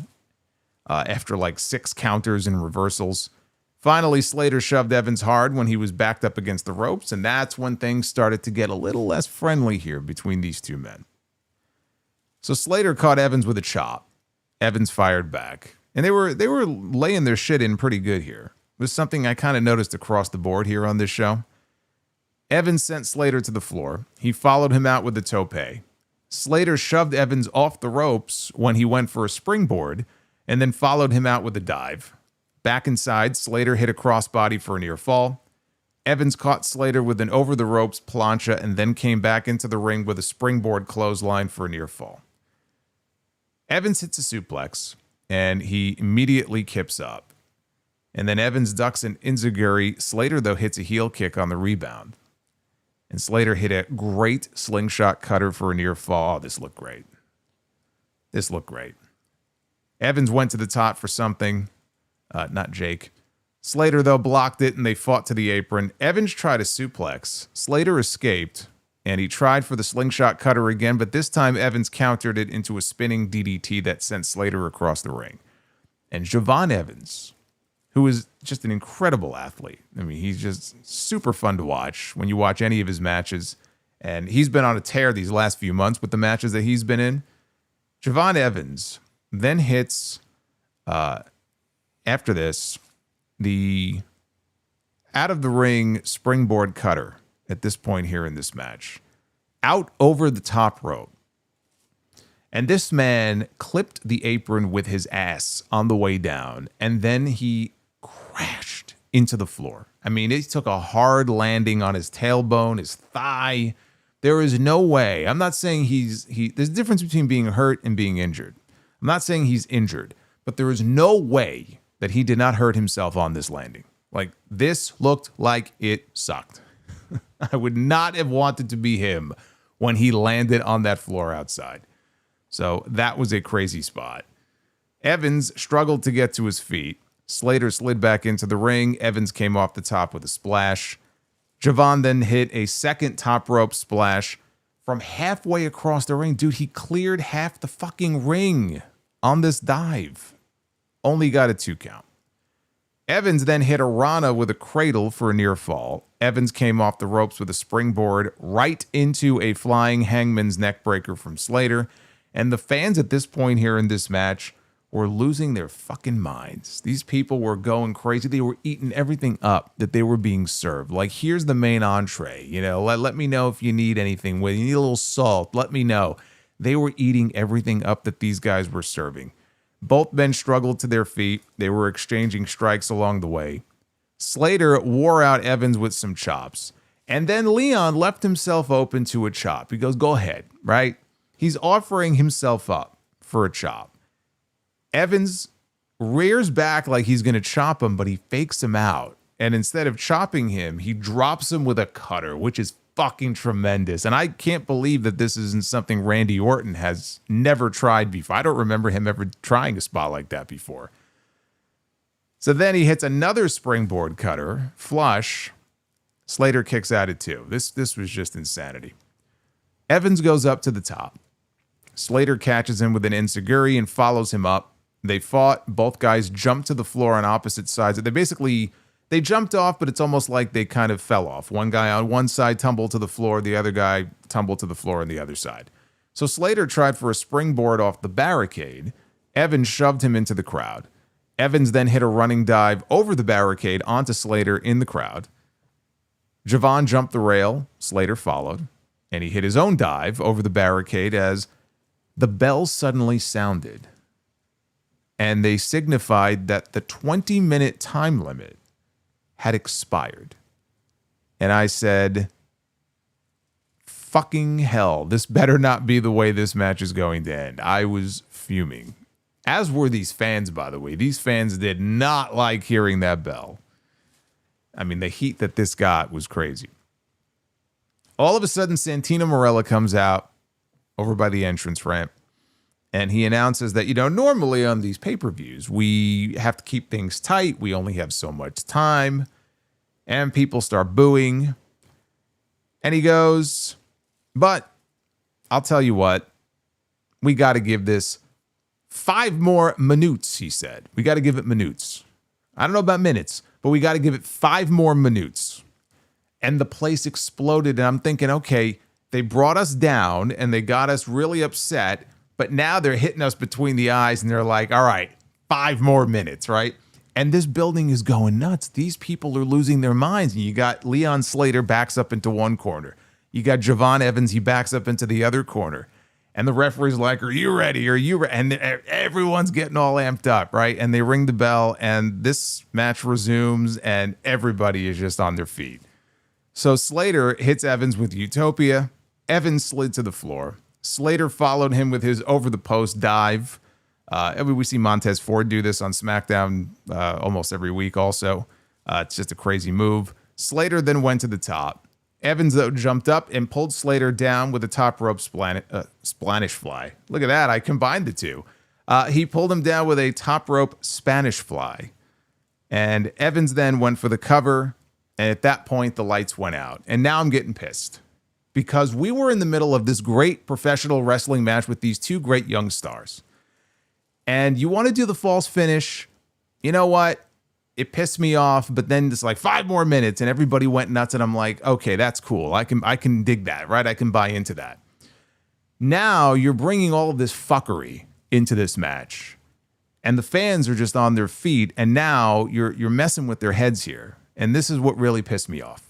after like 6 counters and reversals. Finally, Slater shoved Evans hard when he was backed up against the ropes, and that's when things started to get a little less friendly here between these two men. So Slater caught Evans with a chop. Evans fired back. And they were laying their shit in pretty good here. It was something I kind of noticed across the board here on this show. Evans sent Slater to the floor. He followed him out with the tope. Slater shoved Evans off the ropes when he went for a springboard, and then followed him out with a dive. Back inside, Slater hit a crossbody for a near fall. Evans caught Slater with an over-the-ropes plancha and then came back into the ring with a springboard clothesline for a near fall. Evans hits a suplex, and he immediately kips up. And then Evans ducks an enziguri. Slater, though, hits a heel kick on the rebound. And Slater hit a great slingshot cutter for a near fall. Oh, this looked great. This looked great. Evans went to the top for something. Not Jake. Slater, though, blocked it, and they fought to the apron. Evans tried a suplex. Slater escaped, and he tried for the slingshot cutter again, but this time Evans countered it into a spinning DDT that sent Slater across the ring. And Javon Evans, who is just an incredible athlete. I mean, he's just super fun to watch when you watch any of his matches. And he's been on a tear these last few months with the matches that he's been in. Javon Evans then hits, after this, the out-of-the-ring springboard cutter at this point here in this match. Out over the top rope. And this man clipped the apron with his ass on the way down, and then he crashed into the floor. I mean, it took a hard landing on his tailbone, his thigh. There is no way. I'm not saying there's a difference between being hurt and being injured. I'm not saying he's injured, but there is no way that he did not hurt himself on this landing. Like, this looked like it sucked. I would not have wanted to be him when he landed on that floor outside. So that was a crazy spot. Evans struggled to get to his feet. Slater slid back into the ring. Evans came off the top with a splash. Javon then hit a second top rope splash from halfway across the ring. Dude, he cleared half the fucking ring on this dive. Only got a 2 count. Evans then hit a Rana with a cradle for a near fall. Evans came off the ropes with a springboard right into a flying hangman's neckbreaker from Slater. And the fans at this point here in this match were losing their fucking minds. These people were going crazy. They were eating everything up that they were being served. Like, here's the main entree. You know, let me know if you need anything with. You need a little salt. Let me know. They were eating everything up that these guys were serving. Both men struggled to their feet. They were exchanging strikes along the way. Slater wore out Evans with some chops. And then Leon left himself open to a chop. He goes, go ahead, right? He's offering himself up for a chop. Evans rears back like he's going to chop him, but he fakes him out. And instead of chopping him, he drops him with a cutter, which is fucking tremendous. And I can't believe that this isn't something Randy Orton has never tried before. I don't remember him ever trying a spot like that before. So then he hits another springboard cutter, flush. Slater kicks out at 2. This was just insanity. Evans goes up to the top. Slater catches him with an enziguri and follows him up. They fought. Both guys jumped to the floor on opposite sides. They jumped off, but it's almost like they kind of fell off. One guy on one side tumbled to the floor. The other guy tumbled to the floor on the other side. So Slater tried for a springboard off the barricade. Evans shoved him into the crowd. Evans then hit a running dive over the barricade onto Slater in the crowd. Javon jumped the rail. Slater followed. And he hit his own dive over the barricade as the bell suddenly sounded. And they signified that the 20-minute time limit had expired. And I said, fucking hell, this better not be the way this match is going to end. I was fuming. As were these fans, by the way. These fans did not like hearing that bell. I mean, the heat that this got was crazy. All of a sudden, Santino Marella comes out over by the entrance ramp. And he announces that, normally on these pay-per-views, we have to keep things tight. We only have so much time. And people start booing. And he goes, but I'll tell you what, we got to give this 5 more minutes, he said. We got to give it minutes. I don't know about minutes, but we got to give it 5 more minutes. And the place exploded. And I'm thinking, okay, they brought us down and they got us really upset, but now they're hitting us between the eyes and they're like, all right, 5 more minutes, right? And this building is going nuts. These people are losing their minds. And you got Leon Slater backs up into one corner. You got Javon Evans, he backs up into the other corner. And the referee's like, are you ready? Are you ready? And everyone's getting all amped up, right? And they ring the bell and this match resumes and everybody is just on their feet. So Slater hits Evans with Utopia. Evans slid to the floor. Slater followed him with his over-the-post dive. We see Montez Ford do this on SmackDown almost every week also. It's just a crazy move. Slater then went to the top. Evans, though, jumped up and pulled Slater down with a top rope Spanish fly. Look at that. I combined the two. He pulled him down with a top rope Spanish fly. And Evans then went for the cover. And at that point, the lights went out. And now I'm getting pissed. Because we were in the middle of this great professional wrestling match with these 2 great young stars. And you want to do the false finish. You know what? It pissed me off, but then it's like 5 more minutes and everybody went nuts. And I'm like, okay, that's cool. I can dig that, right? I can buy into that. Now you're bringing all of this fuckery into this match and the fans are just on their feet. And now you're messing with their heads here. And this is what really pissed me off.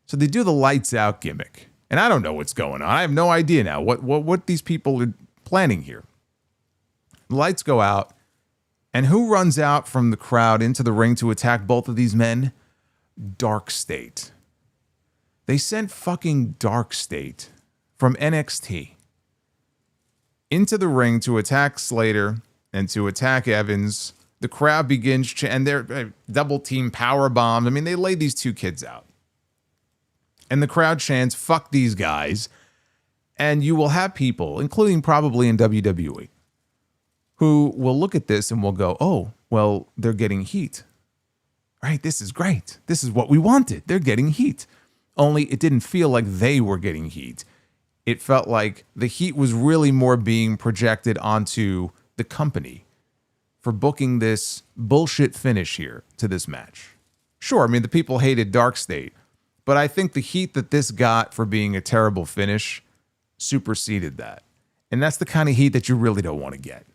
So they do the lights out gimmick and I don't know what's going on. I have no idea now what these people are planning here. The lights go out. And who runs out from the crowd into the ring to attack both of these men? Dark State. They sent fucking Dark State from NXT into the ring to attack Slater and to attack Evans. The crowd begins, and they're double team power bombs. I mean, they laid these 2 kids out. And the crowd chants, fuck these guys. And you will have people, including probably in WWE, who will look at this and will go, oh, well, they're getting heat, right? This is great. This is what we wanted. They're getting heat. Only it didn't feel like they were getting heat. It felt like the heat was really more being projected onto the company for booking this bullshit finish here to this match. Sure, I mean, the people hated Dark State, but I think the heat that this got for being a terrible finish superseded that. And that's the kind of heat that you really don't want to get.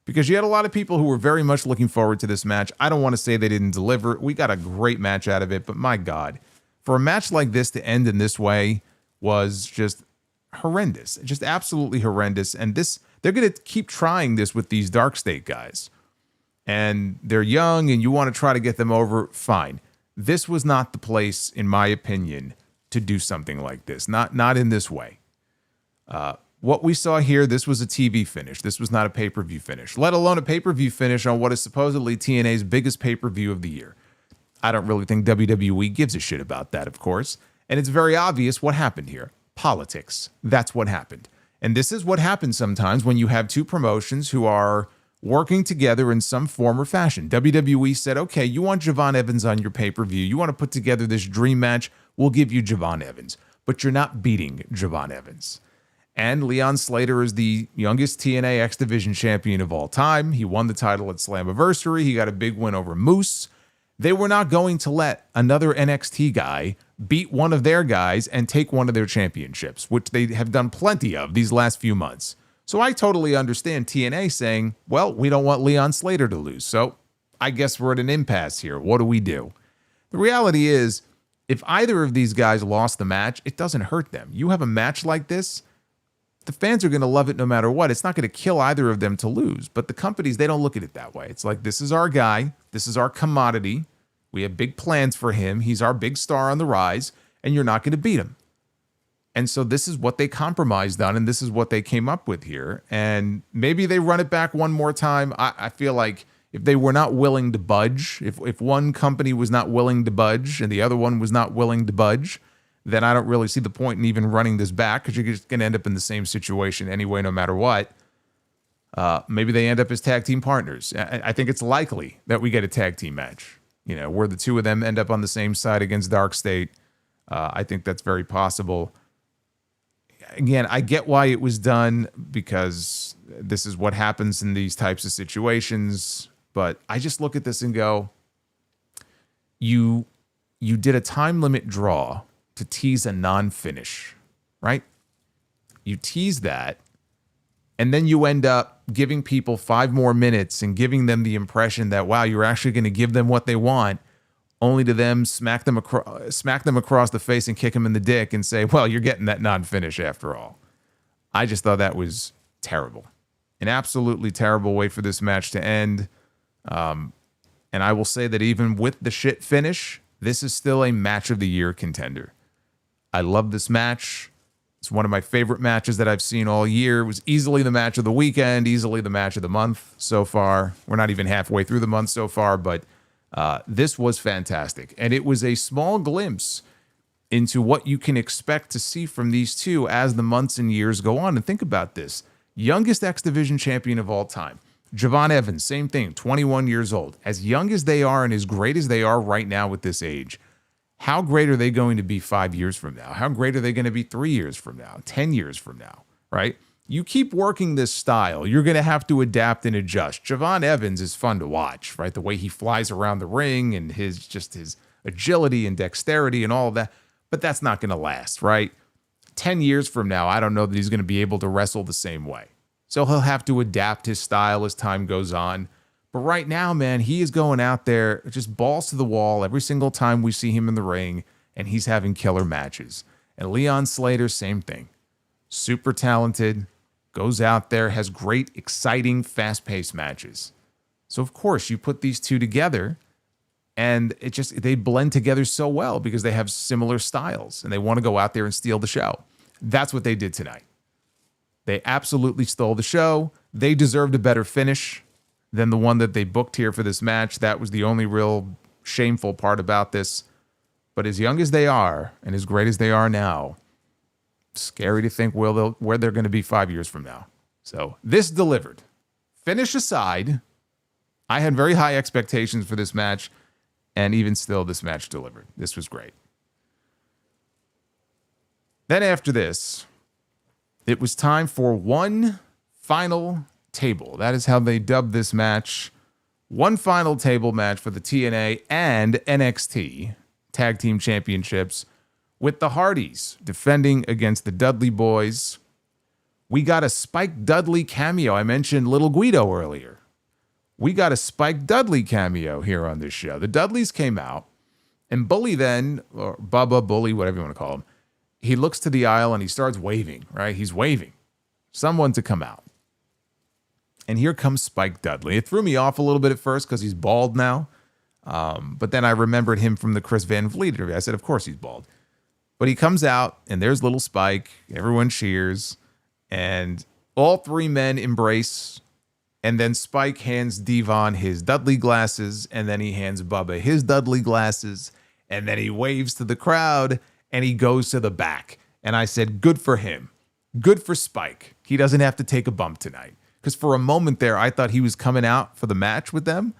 Because you had a lot of people who were very much looking forward to this match. I don't want to say they didn't deliver. We got a great match out of it, but my God, for a match like this to end in this way was just horrendous, just absolutely horrendous. And they're going to keep trying this with these Dark State guys. And they're young and you want to try to get them over, fine. This was not the place, in my opinion, to do something like this. Not in this way. What we saw here, this was a TV finish. This was not a pay-per-view finish, let alone a pay-per-view finish on what is supposedly TNA's biggest pay-per-view of the year. I don't really think WWE gives a shit about that, of course. And it's very obvious what happened here. Politics. That's what happened. And this is what happens sometimes when you have 2 promotions who are working together in some form or fashion. WWE said, okay, you want Javon Evans on your pay-per-view. You want to put together this dream match. We'll give you Javon Evans. But you're not beating Javon Evans. And Leon Slater is the youngest TNA X Division champion of all time. He won the title at Slammiversary. He got a big win over Moose. They were not going to let another NXT guy beat one of their guys and take one of their championships, which they have done plenty of these last few months. So I totally understand TNA saying, well, we don't want Leon Slater to lose. So I guess we're at an impasse here. What do we do? The reality is, if either of these guys lost the match, it doesn't hurt them. You have a match like this, the fans are going to love it no matter what. It's not going to kill either of them to lose. But the companies, they don't look at it that way. It's like, this is our guy. This is our commodity. We have big plans for him. He's our big star on the rise, and you're not going to beat him. And so this is what they compromised on, and this is what they came up with here. And maybe they run it back one more time. I feel like if they were not willing to budge, if one company was not willing to budge and the other one was not willing to budge, then I don't really see the point in even running this back, because you're just going to end up in the same situation anyway, no matter what. Maybe they end up as tag team partners. I think it's likely that we get a tag team match, where the 2 of them end up on the same side against Dark State. I think that's very possible. again, I get why it was done because this is what happens in these types of situations. But I just look at this and go, you did a time limit draw to tease a non-finish, right? You tease that, and then you end up giving people 5 more minutes and giving them the impression that, wow, you're actually going to give them what they want, only to them smack them across the face and kick them in the dick and say, well, you're getting that non-finish after all. I just thought that was terrible. An absolutely terrible way for this match to end. And I will say that even with the shit finish, this is still a match of the year contender. I love this match. It's one of my favorite matches that I've seen all year. It was easily the match of the weekend, easily the match of the month so far. We're not even halfway through the month so far, but this was fantastic. And it was a small glimpse into what you can expect to see from these two as the months and years go on. And think about this. Youngest X Division champion of all time. Javon Evans, same thing, 21 years old. As young as they are and as great as they are right now with this age, how great are they going to be 5 years from now? How great are they going to be 3 years from now, 10 years from now, right? You keep working this style, you're going to have to adapt and adjust. Javon Evans is fun to watch, right? The way he flies around the ring and his agility and dexterity and all of that. But that's not going to last, right? 10 years from now, I don't know that he's going to be able to wrestle the same way. So he'll have to adapt his style as time goes on. But right now, man, he is going out there just balls to the wall every single time we see him in the ring, and he's having killer matches. And Leon Slater, same thing. Super talented, goes out there, has great, exciting, fast-paced matches. So, of course, you put these two together, and they blend together so well because they have similar styles, and they want to go out there and steal the show. That's what they did tonight. They absolutely stole the show. They deserved a better finish than the one that they booked here for this match. That was the only real shameful part about this. But as young as they are and as great as they are now, scary to think where they're going to be 5 years from now. So this delivered. Finish aside, I had very high expectations for this match, and even still, this match delivered. This was great. Then after this, it was time for one final table. That is how they dubbed this match. One final table match for the TNA and NXT Tag Team Championships with the Hardys defending against the Dudley Boys. We got a Spike Dudley cameo. I mentioned Little Guido earlier. We got a Spike Dudley cameo here on this show. The Dudleys came out, and Bully then, or Bubba, Bully, whatever you want to call him, he looks to the aisle and he starts waving, right? He's waving someone to come out. And here comes Spike Dudley. It threw me off a little bit at first because he's bald now. But then I remembered him from the Chris Van Vliet interview. I said, of course he's bald. But he comes out, and there's little Spike. Everyone cheers. And all three men embrace. And then Spike hands Devon his Dudley glasses. And then he hands Bubba his Dudley glasses. And then he waves to the crowd. And he goes to the back. And I said, good for him. Good for Spike. He doesn't have to take a bump tonight. Because for a moment there, I thought he was coming out for the match with them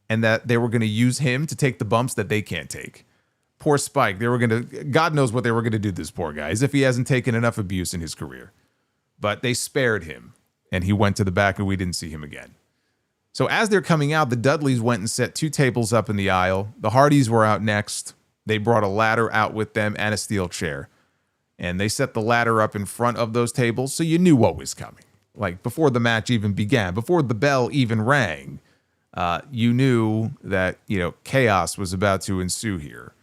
and that they were going to use him to take the bumps that they can't take. Poor Spike. God knows what they were going to do to this poor guy, as if he hasn't taken enough abuse in his career. But they spared him, and he went to the back, and we didn't see him again. So as they're coming out, the Dudleys went and set 2 tables up in the aisle. The Hardys were out next. They brought a ladder out with them and a steel chair. And they set the ladder up in front of those tables, so you knew what was coming. Like, before the match even began, before the bell even rang, you knew that, chaos was about to ensue here.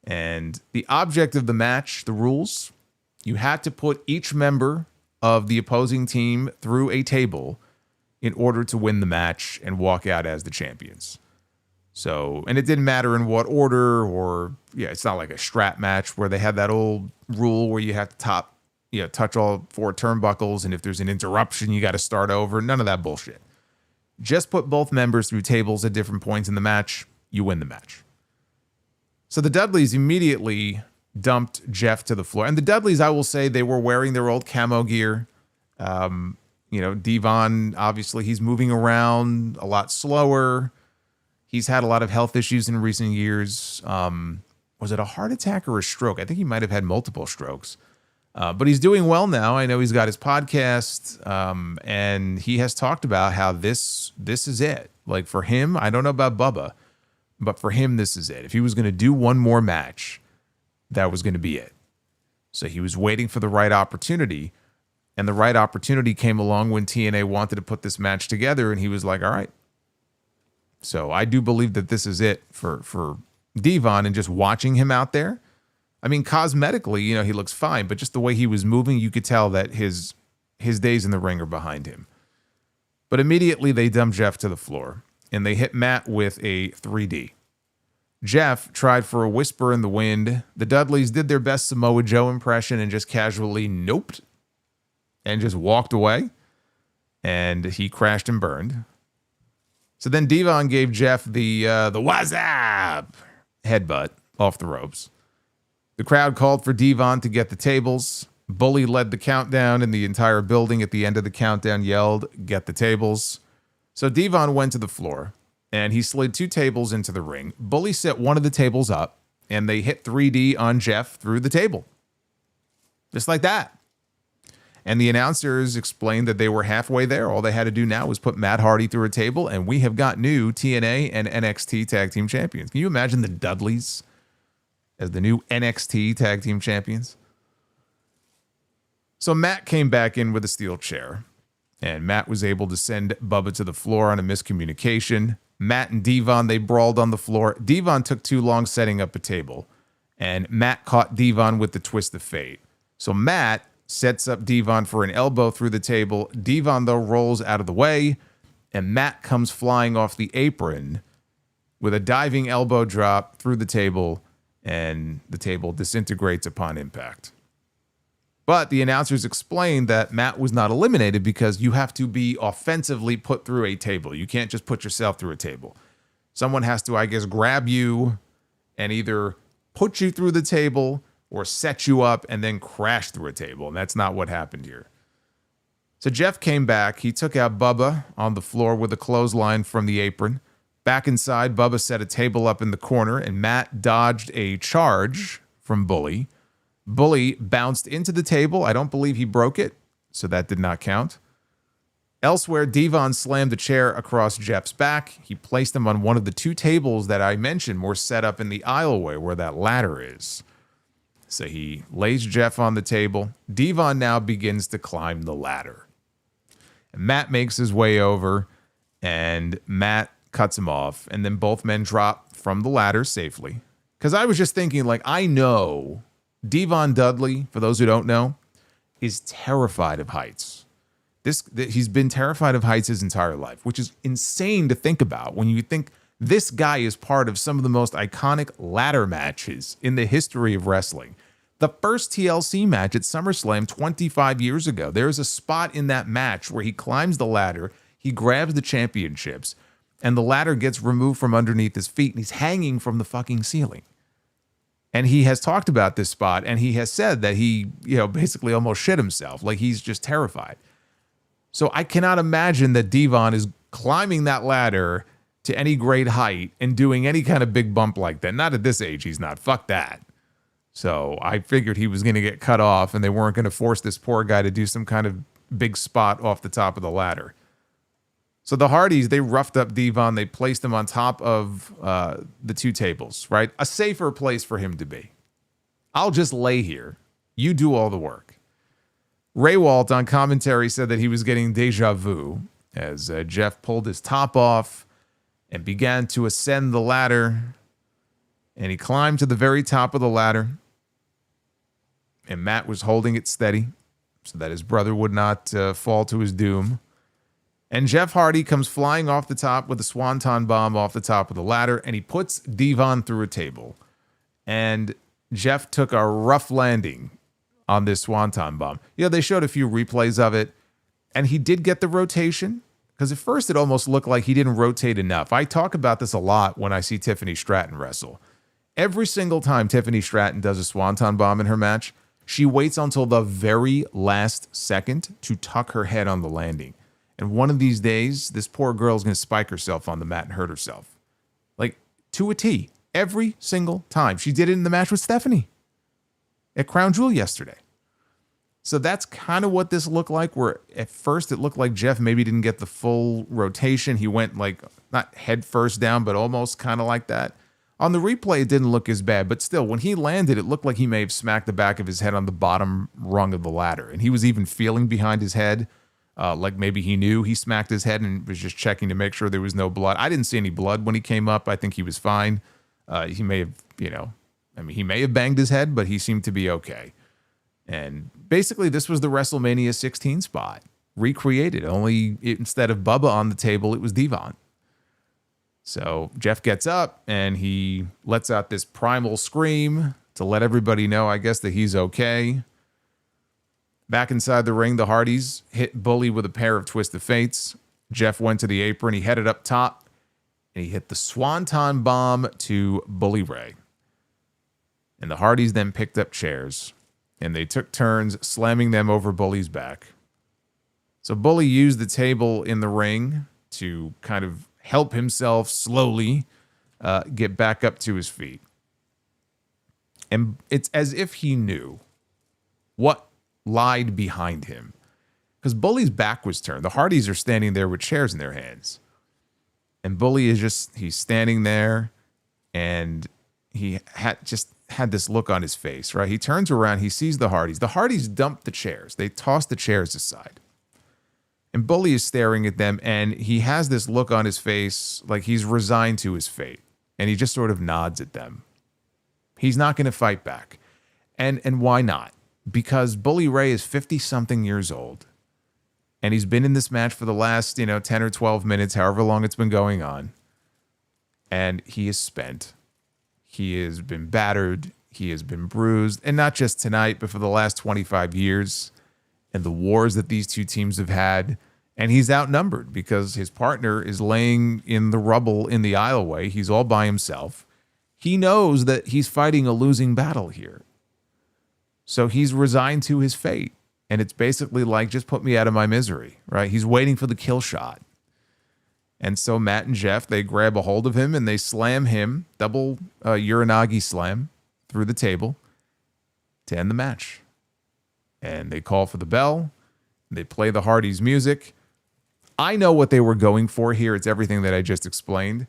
And the object of the match, the rules, you had to put each member of the opposing team through a table in order to win the match and walk out as the champions. So, and it didn't matter in what order it's not like a strap match where they had that old rule where you have to touch all 4 turnbuckles, and if there's an interruption, you got to start over. None of that bullshit. Just put both members through tables at different points in the match. You win the match. So the Dudleys immediately dumped Jeff to the floor. And the Dudleys, I will say, they were wearing their old camo gear. Devon, obviously, he's moving around a lot slower. He's had a lot of health issues in recent years. Was it a heart attack or a stroke? I think he might have had multiple strokes. But he's doing well now. I know he's got his podcast, and he has talked about how this is it. Like for him, I don't know about Bubba, but for him, this is it. If he was going to do one more match, that was going to be it. So he was waiting for the right opportunity, and the right opportunity came along when TNA wanted to put this match together, and he was like, all right. So I do believe that this is it for Devon, and just watching him out there. I mean, cosmetically, you know, he looks fine, but just the way he was moving, you could tell that his days in the ring are behind him. But immediately they dump Jeff to the floor, and they hit Matt with a 3D. Jeff tried for a whisper in the wind. The Dudleys did their best Samoa Joe impression and just casually noped and just walked away, and he crashed and burned. So then Devon gave Jeff the what's up headbutt off the ropes. The crowd called for Devon to get the tables. Bully led the countdown, and the entire building at the end of the countdown yelled, "Get the tables." So Devon went to the floor, and he slid 2 tables into the ring. Bully set one of the tables up, and they hit 3D on Jeff through the table. Just like that. And the announcers explained that they were halfway there. All they had to do now was put Matt Hardy through a table, and we have got new TNA and NXT Tag Team Champions. Can you imagine the Dudleys as the new NXT Tag Team Champions? So Matt came back in with a steel chair, and Matt was able to send Bubba to the floor on a miscommunication. Matt and Devon, they brawled on the floor. Devon took too long setting up a table, and Matt caught Devon with the twist of fate. So Matt sets up Devon for an elbow through the table. Devon, though, rolls out of the way, and Matt comes flying off the apron with a diving elbow drop through the table, and the table disintegrates upon impact. But the announcers explained that Matt was not eliminated because you have to be offensively put through a table. You can't just put yourself through a table. Someone has to, I guess, grab you and either put you through the table or set you up and then crash through a table. And that's not what happened here. So Jeff came back. He took out Bubba on the floor with a clothesline from the apron. Back inside, Bubba set a table up in the corner, and Matt dodged a charge from Bully. Bully bounced into the table. I don't believe he broke it, so that did not count. Elsewhere, Devon slammed the chair across Jeff's back. He placed him on one of the 2 tables that I mentioned were set up in the aisleway where that ladder is. So he lays Jeff on the table. Devon now begins to climb the ladder. And Matt makes his way over, and Matt cuts him off, and then both men drop from the ladder safely. Because I was just thinking, like, I know Devon Dudley, for those who don't know, is terrified of heights. He's been terrified of heights his entire life, which is insane to think about when you think this guy is part of some of the most iconic ladder matches in the history of wrestling. The first TLC match at SummerSlam 25 years ago, there is a spot in that match where he climbs the ladder, he grabs the championships, and the ladder gets removed from underneath his feet, and he's hanging from the fucking ceiling. And he has talked about this spot, and he has said that he, basically almost shit himself. Like, he's just terrified. So I cannot imagine that Devon is climbing that ladder to any great height and doing any kind of big bump like that. Not at this age, he's not. Fuck that. So I figured he was going to get cut off, and they weren't going to force this poor guy to do some kind of big spot off the top of the ladder. So the Hardys, they roughed up Devon. They placed him on top of the 2 tables, right? A safer place for him to be. I'll just lay here. You do all the work. Ray Walt on commentary said that he was getting deja vu as Jeff pulled his top off and began to ascend the ladder. And he climbed to the very top of the ladder. And Matt was holding it steady so that his brother would not fall to his doom. And Jeff Hardy comes flying off the top with a swanton bomb off the top of the ladder, and he puts Devon through a table. And Jeff took a rough landing on this swanton bomb. They showed a few replays of it, and he did get the rotation, because at first it almost looked like he didn't rotate enough. I talk about this a lot when I see Tiffany Stratton wrestle. Every single time Tiffany Stratton does a swanton bomb in her match, she waits until the very last second to tuck her head on the landing. And one of these days, this poor girl is going to spike herself on the mat and hurt herself. Like, to a T. Every single time. She did it in the match with Stephanie at Crown Jewel yesterday. So that's kind of what this looked like, where at first it looked like Jeff maybe didn't get the full rotation. He went like not head first down, but almost kind of like that. On the replay, it didn't look as bad, but still, when he landed, it looked like he may have smacked the back of his head on the bottom rung of the ladder. And he was even feeling behind his head, like maybe he knew he smacked his head and was just checking to make sure there was no blood. I didn't see any blood when he came up. I think he was fine. He may have, he may have banged his head, but he seemed to be okay. And basically, this was the WrestleMania 16 spot recreated. Only instead of Bubba on the table, it was Devon. So Jeff gets up and he lets out this primal scream to let everybody know, I guess, that he's okay. Back inside the ring, the Hardys hit Bully with a pair of Twisted Fates. Jeff went to the apron. He headed up top and he hit the Swanton Bomb to Bully Ray. And the Hardys then picked up chairs and they took turns slamming them over Bully's back. So Bully used the table in the ring to kind of help himself slowly get back up to his feet. And it's as if he knew what lied behind him. Because Bully's back was turned. The Hardys are standing there with chairs in their hands. And Bully is he's standing there and he had this look on his face, right? He turns around, he sees the Hardys. The Hardys dumped the chairs. They tossed the chairs aside. And Bully is staring at them, and he has this look on his face like he's resigned to his fate. And he just sort of nods at them. He's not going to fight back. And why not? Because Bully Ray is 50-something years old. And he's been in this match for the last, 10 or 12 minutes, however long it's been going on. And he is spent. He has been battered. He has been bruised. And not just tonight, but for the last 25 years. And the wars that these two teams have had. And he's outnumbered because his partner is laying in the rubble in the aisleway. He's all by himself. He knows that he's fighting a losing battle here. So he's resigned to his fate. And it's basically like, just put me out of my misery, right? He's waiting for the kill shot. And so Matt and Jeff, they grab a hold of him and they slam him, double Uranagi slam through the table to end the match. And they call for the bell. They play the Hardys music. I know what they were going for here. It's everything that I just explained.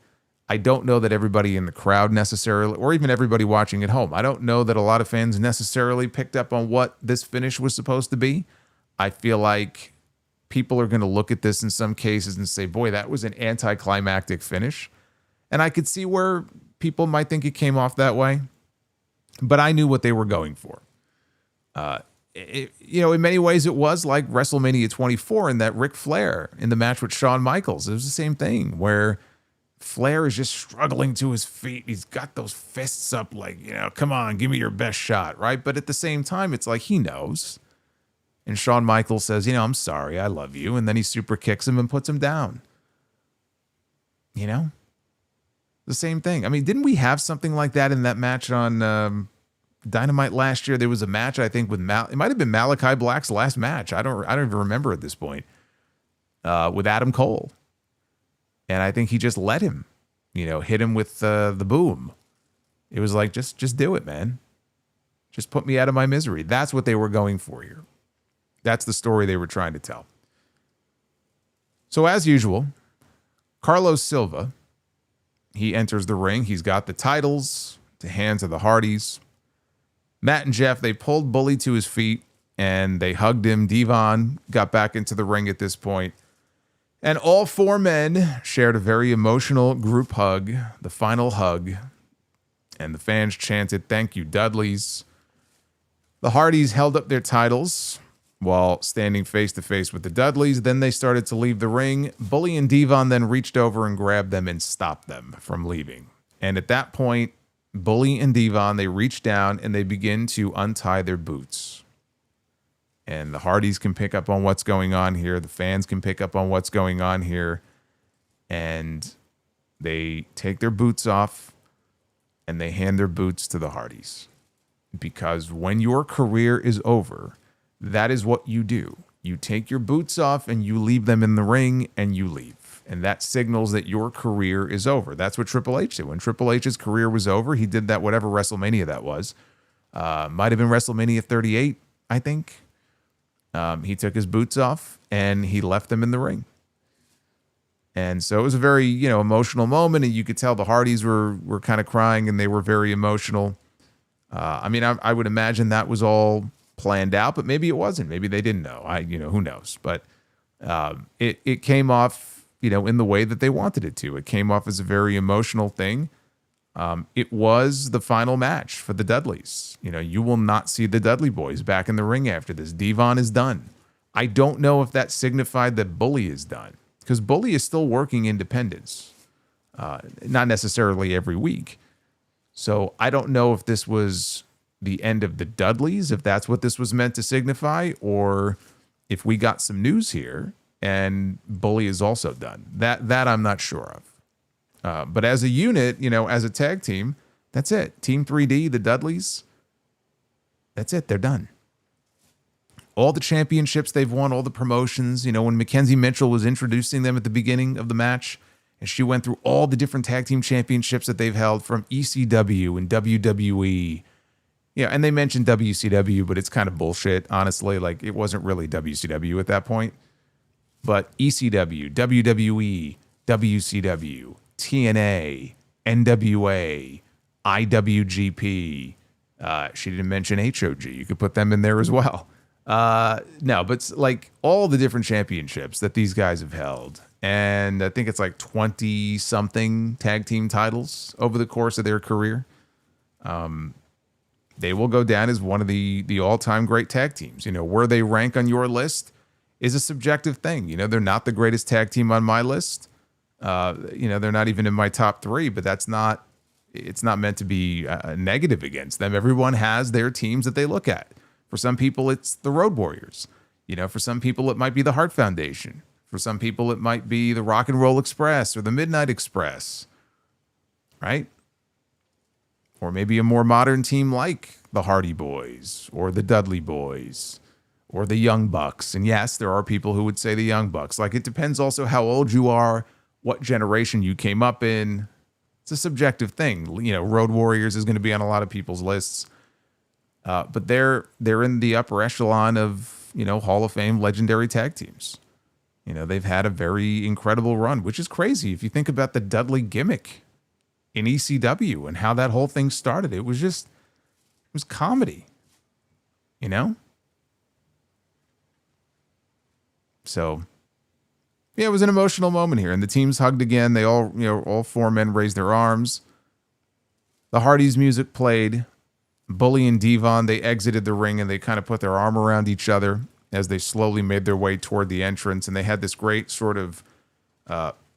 I don't know that everybody in the crowd necessarily, or even everybody watching at home, I don't know that a lot of fans necessarily picked up on what this finish was supposed to be. I feel like people are going to look at this in some cases and say, boy, that was an anticlimactic finish. And I could see where people might think it came off that way. But I knew what they were going for. In many ways, it was like WrestleMania 24 and that Ric Flair in the match with Shawn Michaels. It was the same thing where Flair is just struggling to his feet. He's got those fists up like, come on, give me your best shot, right? But at the same time, it's like he knows. And Shawn Michaels says, I'm sorry, I love you. And then he super kicks him and puts him down. The same thing. I mean, didn't we have something like that in that match on Dynamite last year? There was a match, I think, with it might have been Malachi Black's last match. I don't even remember at this point. With Adam Cole. And I think he just let him, hit him with the boom. It was like, just do it, man. Just put me out of my misery. That's what they were going for here. That's the story they were trying to tell. So as usual, Carlos Silva, he enters the ring. He's got the titles to hand to the Hardys. Matt and Jeff, they pulled Bully to his feet and they hugged him. Devon got back into the ring at this point. And all four men shared a very emotional group hug, the final hug. And the fans chanted, "Thank you, Dudleys." The Hardys held up their titles while standing face to face with the Dudleys. Then they started to leave the ring. Bully and Devon then reached over and grabbed them and stopped them from leaving. And at that point, Bully and Devon, they reach down and they begin to untie their boots. And the Hardys can pick up on what's going on here. The fans can pick up on what's going on here. And they take their boots off and they hand their boots to the Hardys. Because when your career is over, that is what you do. You take your boots off and you leave them in the ring and you leave. And that signals that your career is over. That's what Triple H did. When Triple H's career was over, he did that whatever WrestleMania that was. Might have been WrestleMania 38, I think. He took his boots off and he left them in the ring. And so it was a very, emotional moment, and you could tell the Hardys were kind of crying, and they were very emotional. I would imagine that was all planned out, but maybe it wasn't. Maybe they didn't know. Who knows? But it came off, in the way that they wanted it to. It came off as a very emotional thing. It was the final match for the Dudleys. You will not see the Dudley boys back in the ring after this. Devon is done. I don't know if that signified that Bully is done, because Bully is still working independence, not necessarily every week. So I don't know if this was the end of the Dudleys, if that's what this was meant to signify, or if we got some news here and Bully is also done. That I'm not sure of. But as a unit, as a tag team, that's it. Team 3D, the Dudleys, that's it. They're done. All the championships they've won, all the promotions, when Mackenzie Mitchell was introducing them at the beginning of the match, and she went through all the different tag team championships that they've held from ECW and WWE. Yeah, and they mentioned WCW, but it's kind of bullshit, honestly. Like, it wasn't really WCW at that point. But ECW, WWE, WCW, TNA, NWA, IWGP. She didn't mention HOG. You could put them in there as well. No, but like all the different championships that these guys have held. And I think it's like 20 something tag team titles over the course of their career. They will go down as one of the all-time great tag teams. Where they rank on your list is a subjective thing. They're not the greatest tag team on my list. They're not even in my top 3, but it's not meant to be negative against them. Everyone has their teams that they look at. For some people, it's the Road Warriors. For some people, it might be the Hart Foundation. For some people, it might be the Rock and Roll Express or the Midnight Express, right? Or maybe a more modern team like the Hardy Boys or the Dudley Boys or the Young Bucks. And yes, there are people who would say the Young Bucks. Like, it depends also how old you are, what generation you came up in. It's a subjective thing. Road Warriors is going to be on a lot of people's lists. But they're in the upper echelon of, Hall of Fame legendary tag teams. They've had a very incredible run, which is crazy. If you think about the Dudley gimmick in ECW and how that whole thing started, it was comedy, So, yeah, it was an emotional moment here. And the teams hugged again. They all, all 4 men raised their arms. The Hardys music played. Bully and Devon, they exited the ring and they kind of put their arm around each other as they slowly made their way toward the entrance. And they had this great sort of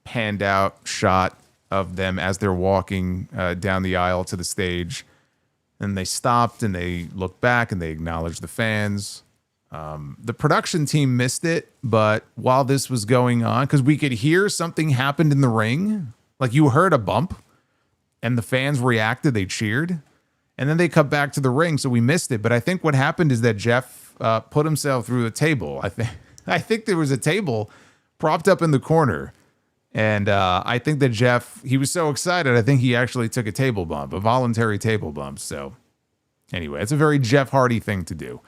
panned out shot of them as they're walking down the aisle to the stage. And they stopped and they looked back and they acknowledged the fans. The production team missed it, but while this was going on, because we could hear something happened in the ring, like you heard a bump and the fans reacted, they cheered. And then they cut back to the ring, so we missed it. But I think what happened is that Jeff put himself through a table. I think there was a table propped up in the corner. And I think that Jeff, he was so excited, I think he actually took a table bump, a voluntary table bump. So anyway, it's a very Jeff Hardy thing to do.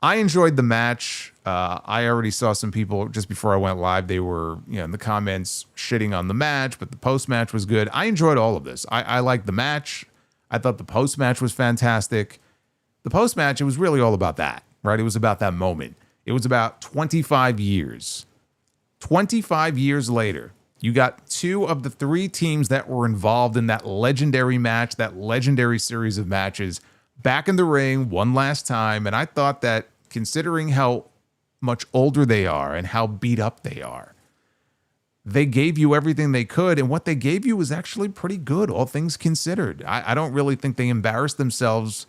I enjoyed the match. I already saw some people just before I went live. They were, in the comments shitting on the match, but the post-match was good. I enjoyed all of this. I liked the match. I thought the post-match was fantastic. The post-match, it was really all about that, right? It was about that moment. It was about 25 years. 25 years later, you got 2 of the 3 teams that were involved in that legendary match, that legendary series of matches, back in the ring one last time. And I thought that, considering how much older they are and how beat up they are, they gave you everything they could, and what they gave you was actually pretty good, all things considered. I don't really think they embarrassed themselves,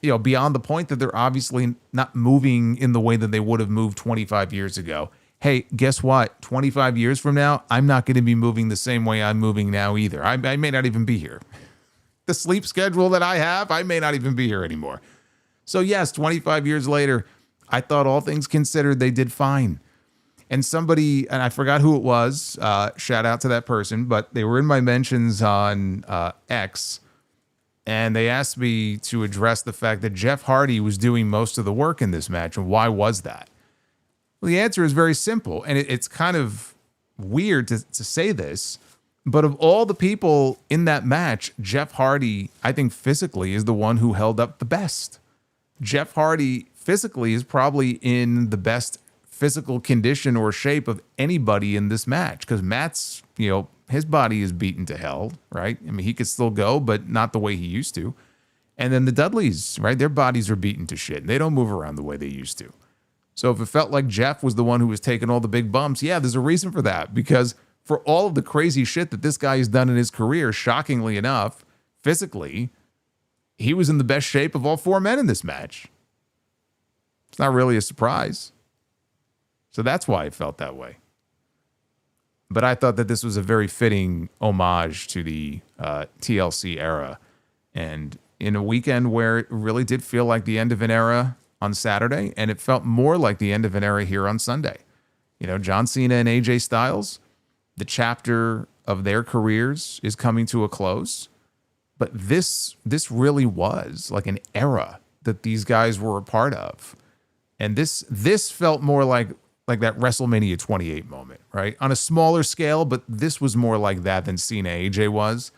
beyond the point that they're obviously not moving in the way that they would have moved 25 years ago. Hey, guess what? 25 years from now, I'm not going to be moving the same way I'm moving now either. I may not even be here. The sleep schedule that I have, I may not even be here anymore. So yes, 25 years later, I thought all things considered, they did fine. And somebody, and I forgot who it was, shout out to that person, but they were in my mentions on X, and they asked me to address the fact that Jeff Hardy was doing most of the work in this match, and why was that? Well, the answer is very simple, and it's kind of weird to say this, but of all the people in that match, Jeff Hardy, I think physically, is the one who held up the best. Jeff Hardy physically is probably in the best physical condition or shape of anybody in this match, because Matt's, his body is beaten to hell, right? I mean, he could still go, but not the way he used to. And then the Dudleys, right? Their bodies are beaten to shit, and they don't move around the way they used to. So if it felt like Jeff was the one who was taking all the big bumps, yeah, there's a reason for that. Because for all of the crazy shit that this guy has done in his career, shockingly enough, physically, he was in the best shape of all four men in this match. It's not really a surprise. So that's why it felt that way. But I thought that this was a very fitting homage to the TLC era. And in a weekend where it really did feel like the end of an era on Saturday, and it felt more like the end of an era here on Sunday. John Cena and AJ Styles, the chapter of their careers is coming to a close. But this really was like an era that these guys were a part of. And this felt more like that WrestleMania 28 moment, right? On a smaller scale, but this was more like that than Cena AJ was.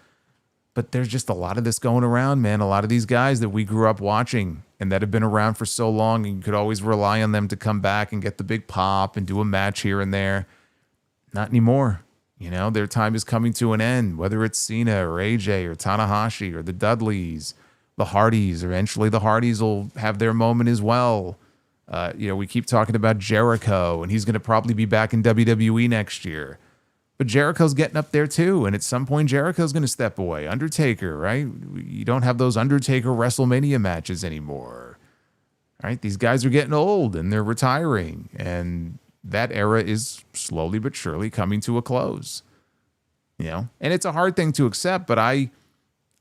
But there's just a lot of this going around, man. A lot of these guys that we grew up watching and that have been around for so long, and you could always rely on them to come back and get the big pop and do a match here and there. Not anymore. Their time is coming to an end, whether it's Cena or AJ or Tanahashi or the Dudleys, the Hardys. Eventually the Hardys will have their moment as well. We keep talking about Jericho, and he's going to probably be back in WWE next year. But Jericho's getting up there too, and at some point Jericho's going to step away. Undertaker, right? You don't have those Undertaker WrestleMania matches anymore, right? These guys are getting old, and they're retiring, and that era is slowly but surely coming to a close. And it's a hard thing to accept, but I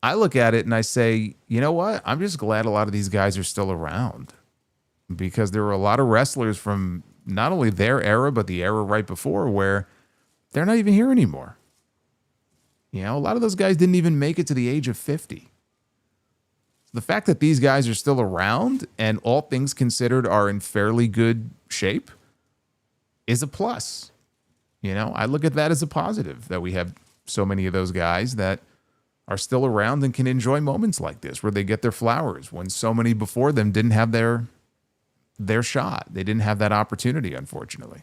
look at it and I say, you know what? I'm just glad a lot of these guys are still around, because there were a lot of wrestlers from not only their era, but the era right before where they're not even here anymore. A lot of those guys didn't even make it to the age of 50. The fact that these guys are still around and all things considered are in fairly good shape is a plus. I look at that as a positive, that we have so many of those guys that are still around and can enjoy moments like this where they get their flowers, when so many before them didn't have their shot. They didn't have that opportunity, unfortunately.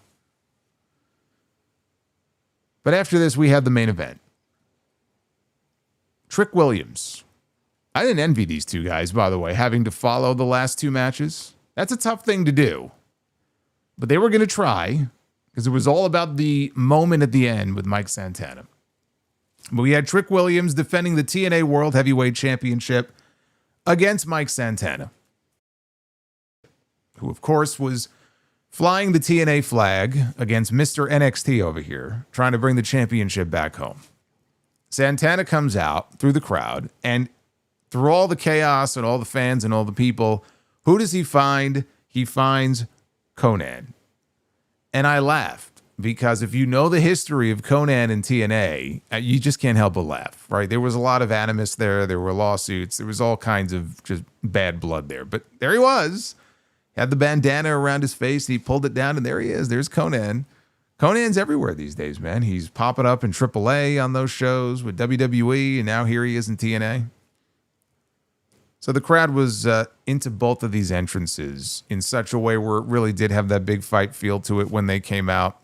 But after this, we had the main event. Trick Williams. I didn't envy these two guys, by the way, having to follow the last two matches. That's a tough thing to do. But they were going to try, because it was all about the moment at the end with Mike Santana. But we had Trick Williams defending the TNA World Heavyweight Championship against Mike Santana, who, of course, was flying the TNA flag against Mr. NXT over here, trying to bring the championship back home. Santana comes out through the crowd, and through all the chaos and all the fans and all the people, who does he find? He finds Konnan. And I laughed, because if you know the history of Konnan and TNA, you just can't help but laugh, right? There was a lot of animus there. There were lawsuits. There was all kinds of just bad blood there. But there he was. Had the bandana around his face. He pulled it down, and there he is. There's Konnan. Conan's everywhere these days, man. He's popping up in AAA on those shows with WWE, and now here he is in TNA. So the crowd was into both of these entrances in such a way where it really did have that big fight feel to it when they came out.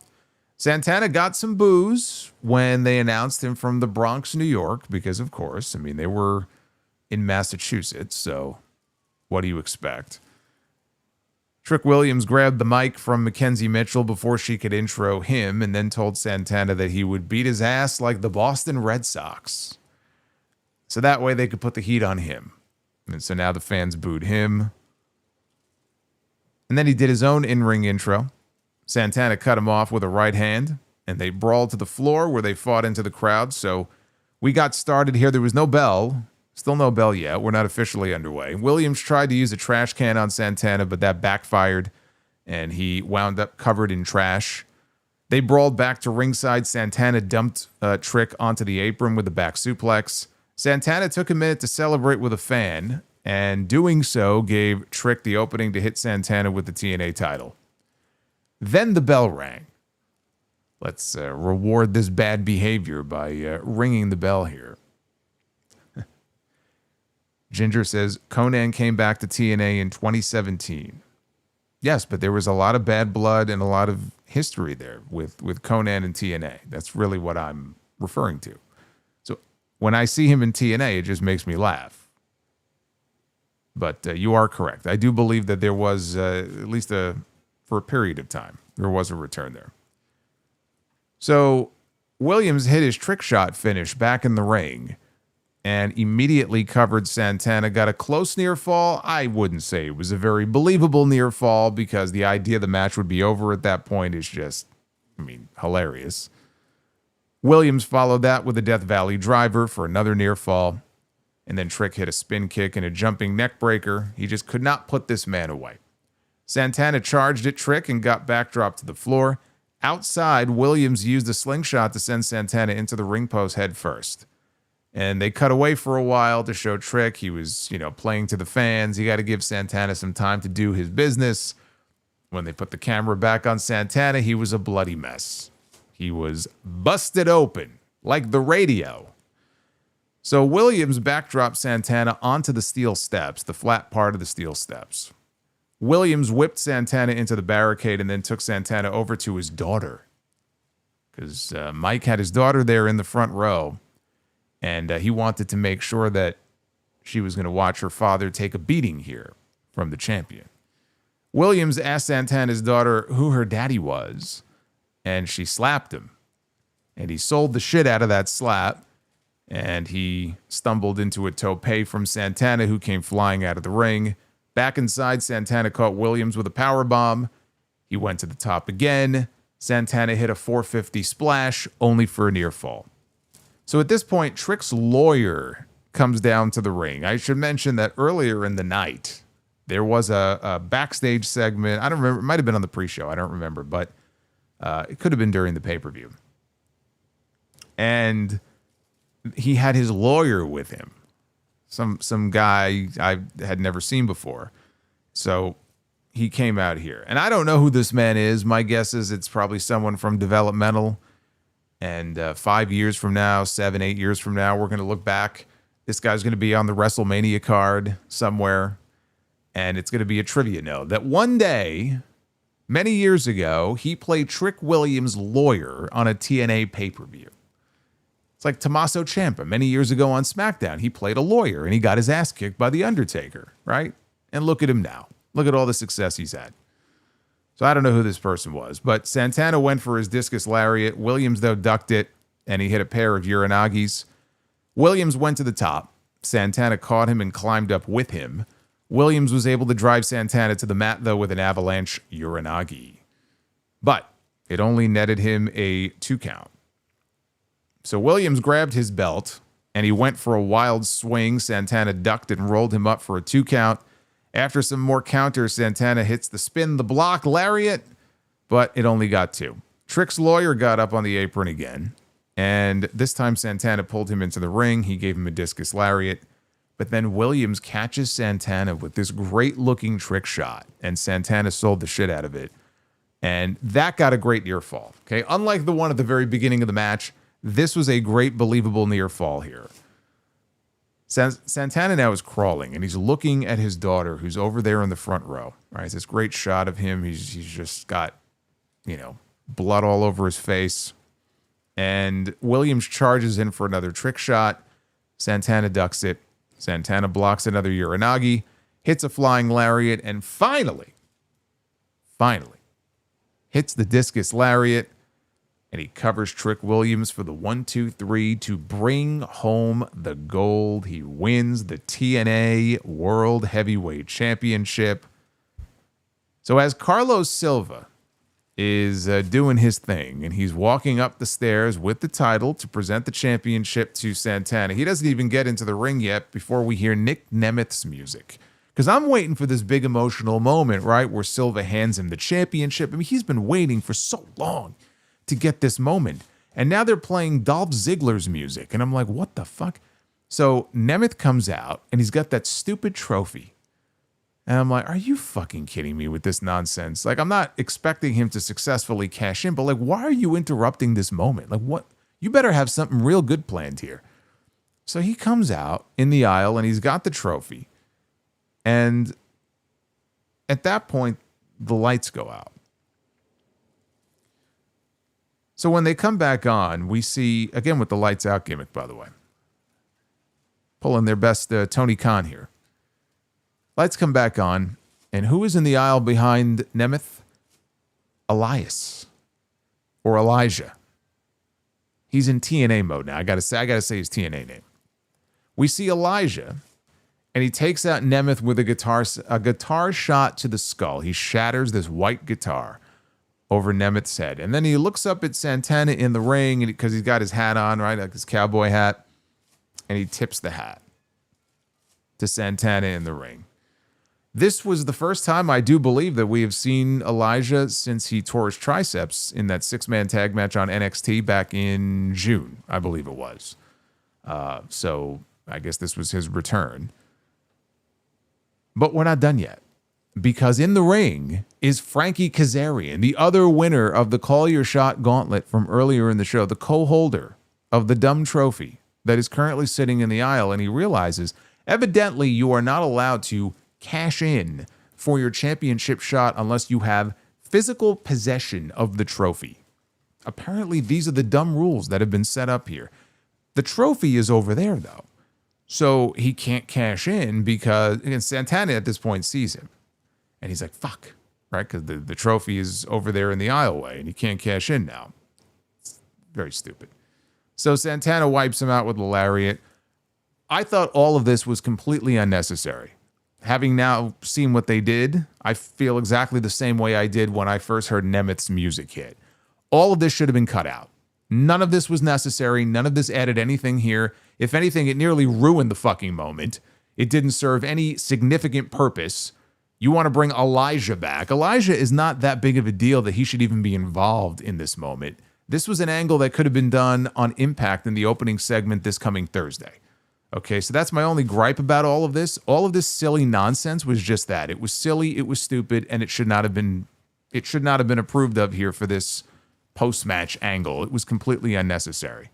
Santana got some boos when they announced him from the Bronx, New York, because, of course, they were in Massachusetts, so what do you expect? Trick Williams grabbed the mic from Mackenzie Mitchell before she could intro him, and then told Santana that he would beat his ass like the Boston Red Sox. So that way they could put the heat on him. And so now the fans booed him. And then he did his own in-ring intro. Santana cut him off with a right hand, and they brawled to the floor where they fought into the crowd. So we got started here. There was no bell. Still no bell yet. We're not officially underway. Williams tried to use a trash can on Santana, but that backfired, and he wound up covered in trash. They brawled back to ringside. Santana dumped Trick onto the apron with a back suplex. Santana took a minute to celebrate with a fan, and doing so gave Trick the opening to hit Santana with the TNA title. Then the bell rang. Let's reward this bad behavior by ringing the bell here. Ginger says, Konnan came back to TNA in 2017. Yes, but there was a lot of bad blood and a lot of history there with Konnan and TNA. That's really what I'm referring to. So when I see him in TNA, it just makes me laugh. But you are correct. I do believe that there was, at least for a period of time, there was a return there. So Williams hit his trick shot finish back in the ring and immediately covered Santana. Got a close near fall. I wouldn't say it was a very believable near fall because the idea the match would be over at that point is just, hilarious. Williams followed that with a Death Valley driver for another near fall. And then Trick hit a spin kick and a jumping neck breaker. He just could not put this man away. Santana charged at Trick and got backdropped to the floor. Outside, Williams used a slingshot to send Santana into the ring post head first. And they cut away for a while to show Trick. He was, playing to the fans. You got to give Santana some time to do his business. When they put the camera back on Santana, he was a bloody mess. He was busted open, like the radio. So Williams backdropped Santana onto the steel steps, the flat part of the steel steps. Williams whipped Santana into the barricade and then took Santana over to his daughter. Because Mike had his daughter there in the front row. And he wanted to make sure that she was going to watch her father take a beating here from the champion. Williams asked Santana's daughter who her daddy was. And she slapped him. And he sold the shit out of that slap. And he stumbled into a tope from Santana, who came flying out of the ring. Back inside, Santana caught Williams with a powerbomb. He went to the top again. Santana hit a 450 splash, only for a near fall. So at this point, Trick's lawyer comes down to the ring. I should mention that earlier in the night, there was a backstage segment. I don't remember. It might have been on the pre-show. I don't remember. But it could have been during the pay-per-view. And he had his lawyer with him. Some guy I had never seen before. So he came out here. And I don't know who this man is. My guess is it's probably someone from developmental. And 5 years from now, 7, 8 years from now, we're going to look back. This guy's going to be on the WrestleMania card somewhere. And it's going to be a trivia note that one day, many years ago, he played Trick Williams' lawyer on a TNA pay-per-view. It's like Tommaso Ciampa. Many years ago on SmackDown, he played a lawyer and he got his ass kicked by The Undertaker, right? And look at him now. Look at all the success he's had. So I don't know who this person was, but Santana went for his discus lariat. Williams, though, ducked it, and he hit a pair of Uranagis. Williams went to the top. Santana caught him and climbed up with him. Williams was able to drive Santana to the mat, though, with an avalanche Uranagi. But it only netted him a 2 count. So Williams grabbed his belt, and he went for a wild swing. Santana ducked and rolled him up for a 2 count. After some more counters, Santana hits the spin, the block, lariat, but it only got 2. Trick's lawyer got up on the apron again, and this time Santana pulled him into the ring. He gave him a discus lariat, but then Williams catches Santana with this great-looking trick shot, and Santana sold the shit out of it, and that got a great near fall. Okay, unlike the one at the very beginning of the match, this was a great, believable near fall here. Santana now is crawling, and he's looking at his daughter, who's over there in the front row. Right, it's this great shot of him. He's just got, blood all over his face. And Williams charges in for another trick shot. Santana ducks it. Santana blocks another Uranagi, hits a flying lariat, and finally, hits the discus lariat. And he covers Trick Williams for the 1-2-3 to bring home the gold. He wins the TNA World Heavyweight Championship. So as Carlos Silva is doing his thing, and he's walking up the stairs with the title to present the championship to Santana, he doesn't even get into the ring yet before we hear Nick Nemeth's music. Because I'm waiting for this big emotional moment, right, where Silva hands him the championship. I mean, he's been waiting for so long to get this moment. And now they're playing Dolph Ziggler's music. And I'm like, what the fuck? So Nemeth comes out, and he's got that stupid trophy. And I'm like, are you fucking kidding me with this nonsense? Like, I'm not expecting him to successfully cash in, but like, why are you interrupting this moment? Like, what? You better have something real good planned here. So he comes out in the aisle and he's got the trophy. And at that point, the lights go out. So when they come back on, we see, again with the lights out gimmick, by the way, pulling their best Tony Khan here. Lights come back on, and who is in the aisle behind Nemeth? Elias. Or Elijah. He's in TNA mode now. I gotta say his TNA name. We see Elijah, and he takes out Nemeth with a guitar shot to the skull. He shatters this white guitar over Nemeth's head. And then he looks up at Santana in the ring because he's got his hat on, right? Like his cowboy hat. And he tips the hat to Santana in the ring. This was the first time I do believe that we have seen Elijah since he tore his triceps in that 6-man tag match on NXT back in June, I believe it was. So I guess this was his return. But we're not done yet. Because in the ring is Frankie Kazarian, the other winner of the Call Your Shot Gauntlet from earlier in the show, the co-holder of the dumb trophy that is currently sitting in the aisle. And he realizes, evidently, you are not allowed to cash in for your championship shot unless you have physical possession of the trophy. Apparently, these are the dumb rules that have been set up here. The trophy is over there, though. So he can't cash in because, again, Santana at this point sees him. And he's like, fuck, right? Because the trophy is over there in the aisleway and he can't cash in now. It's very stupid. So Santana wipes him out with a lariat. I thought all of this was completely unnecessary. Having now seen what they did, I feel exactly the same way I did when I first heard Nemeth's music hit. All of this should have been cut out. None of this was necessary. None of this added anything here. If anything, it nearly ruined the fucking moment. It didn't serve any significant purpose. You want to bring Elijah back. Elijah is not that big of a deal that he should even be involved in this moment. This was an angle that could have been done on Impact in the opening segment this coming Thursday. Okay, so that's my only gripe about all of this. All of this silly nonsense was just that. It was silly, it was stupid, and it should not have been approved of here for this post-match angle. It was completely unnecessary.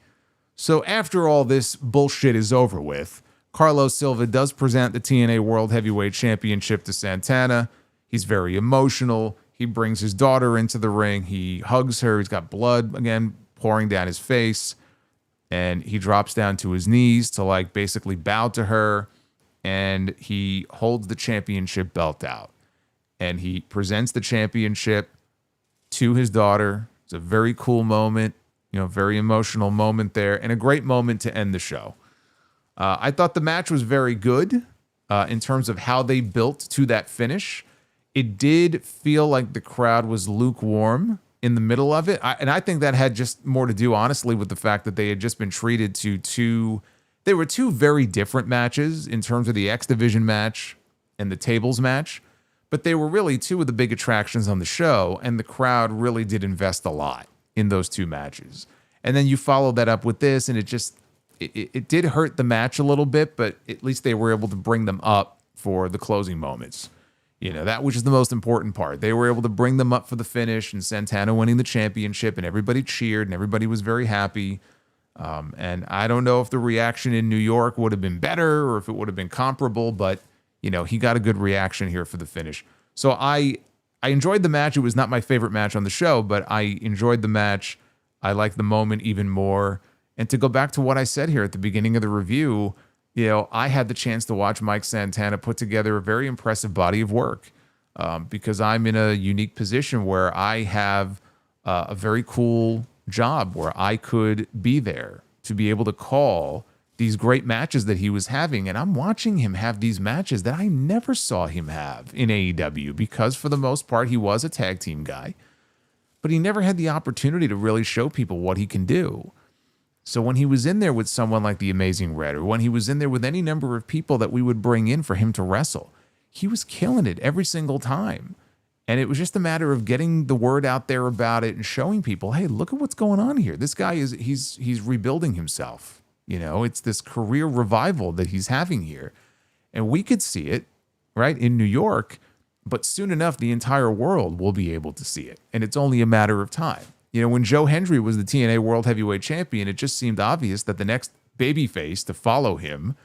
So after all this bullshit is over with, Carlos Silva does present the TNA World Heavyweight Championship to Santana. He's very emotional. He brings his daughter into the ring. He hugs her. He's got blood, again, pouring down his face. And he drops down to his knees to, like, basically bow to her. And he holds the championship belt out. And he presents the championship to his daughter. It's a very cool moment, very emotional moment there. And a great moment to end the show. I thought the match was very good in terms of how they built to that finish. It did feel like the crowd was lukewarm in the middle of it. And I think that had just more to do, honestly, with the fact that they had just been treated to they were two very different matches in terms of the X Division match and the tables match. But they were really two of the big attractions on the show. And the crowd really did invest a lot in those two matches. And then you follow that up with this, and it did hurt the match a little bit, but at least they were able to bring them up for the closing moments. That which is the most important part. They were able to bring them up for the finish and Santana winning the championship, and everybody cheered and everybody was very happy. And I don't know if the reaction in New York would have been better or if it would have been comparable, but he got a good reaction here for the finish. So I enjoyed the match. It was not my favorite match on the show, but I enjoyed the match. I liked the moment even more. And to go back to what I said here at the beginning of the review, I had the chance to watch Mike Santana put together a very impressive body of work because I'm in a unique position where I have a very cool job where I could be there to be able to call these great matches that he was having. And I'm watching him have these matches that I never saw him have in AEW because for the most part, he was a tag team guy, but he never had the opportunity to really show people what he can do. So when he was in there with someone like the Amazing Red, or when he was in there with any number of people that we would bring in for him to wrestle, he was killing it every single time. And it was just a matter of getting the word out there about it and showing people, hey, look at what's going on here. This guy he's rebuilding himself. It's this career revival that he's having here. And we could see it, right, in New York, but soon enough, the entire world will be able to see it. And it's only a matter of time. You know, when Joe Hendry was the TNA World Heavyweight Champion, it just seemed obvious that the next babyface to follow him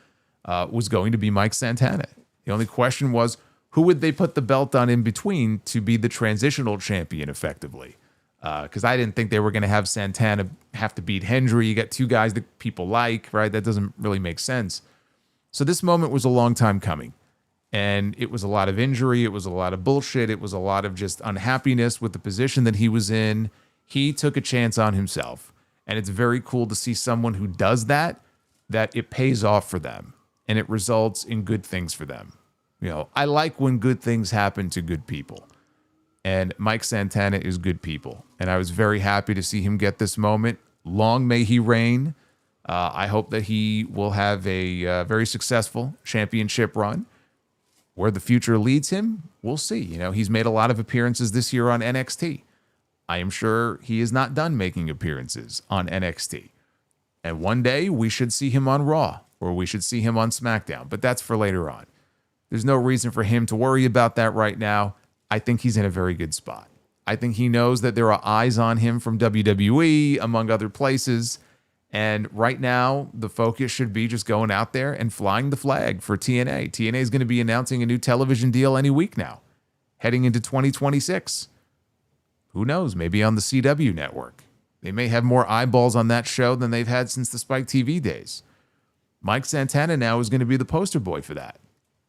was going to be Mike Santana. The only question was, who would they put the belt on in between to be the transitional champion effectively? Because I didn't think they were going to have Santana have to beat Hendry. You got two guys that people like, right? That doesn't really make sense. So this moment was a long time coming. And it was a lot of injury. It was a lot of bullshit. It was a lot of just unhappiness with the position that he was in. He took a chance on himself. And it's very cool to see someone who does that it pays off for them. And it results in good things for them. You know, I like when good things happen to good people. And Mike Santana is good people. And I was very happy to see him get this moment. Long may he reign. I hope that he will have a very successful championship run. Where the future leads him, we'll see. You know, he's made a lot of appearances this year on NXT. I am sure he is not done making appearances on NXT. And one day we should see him on Raw, or we should see him on SmackDown. But that's for later on. There's no reason for him to worry about that right now. I think he's in a very good spot. I think he knows that there are eyes on him from WWE, among other places. And right now, the focus should be just going out there and flying the flag for TNA. TNA is going to be announcing a new television deal any week now, heading into 2026. Who knows? Maybe on the CW network. They may have more eyeballs on that show than they've had since the Spike TV days. Mike Santana now is going to be the poster boy for that.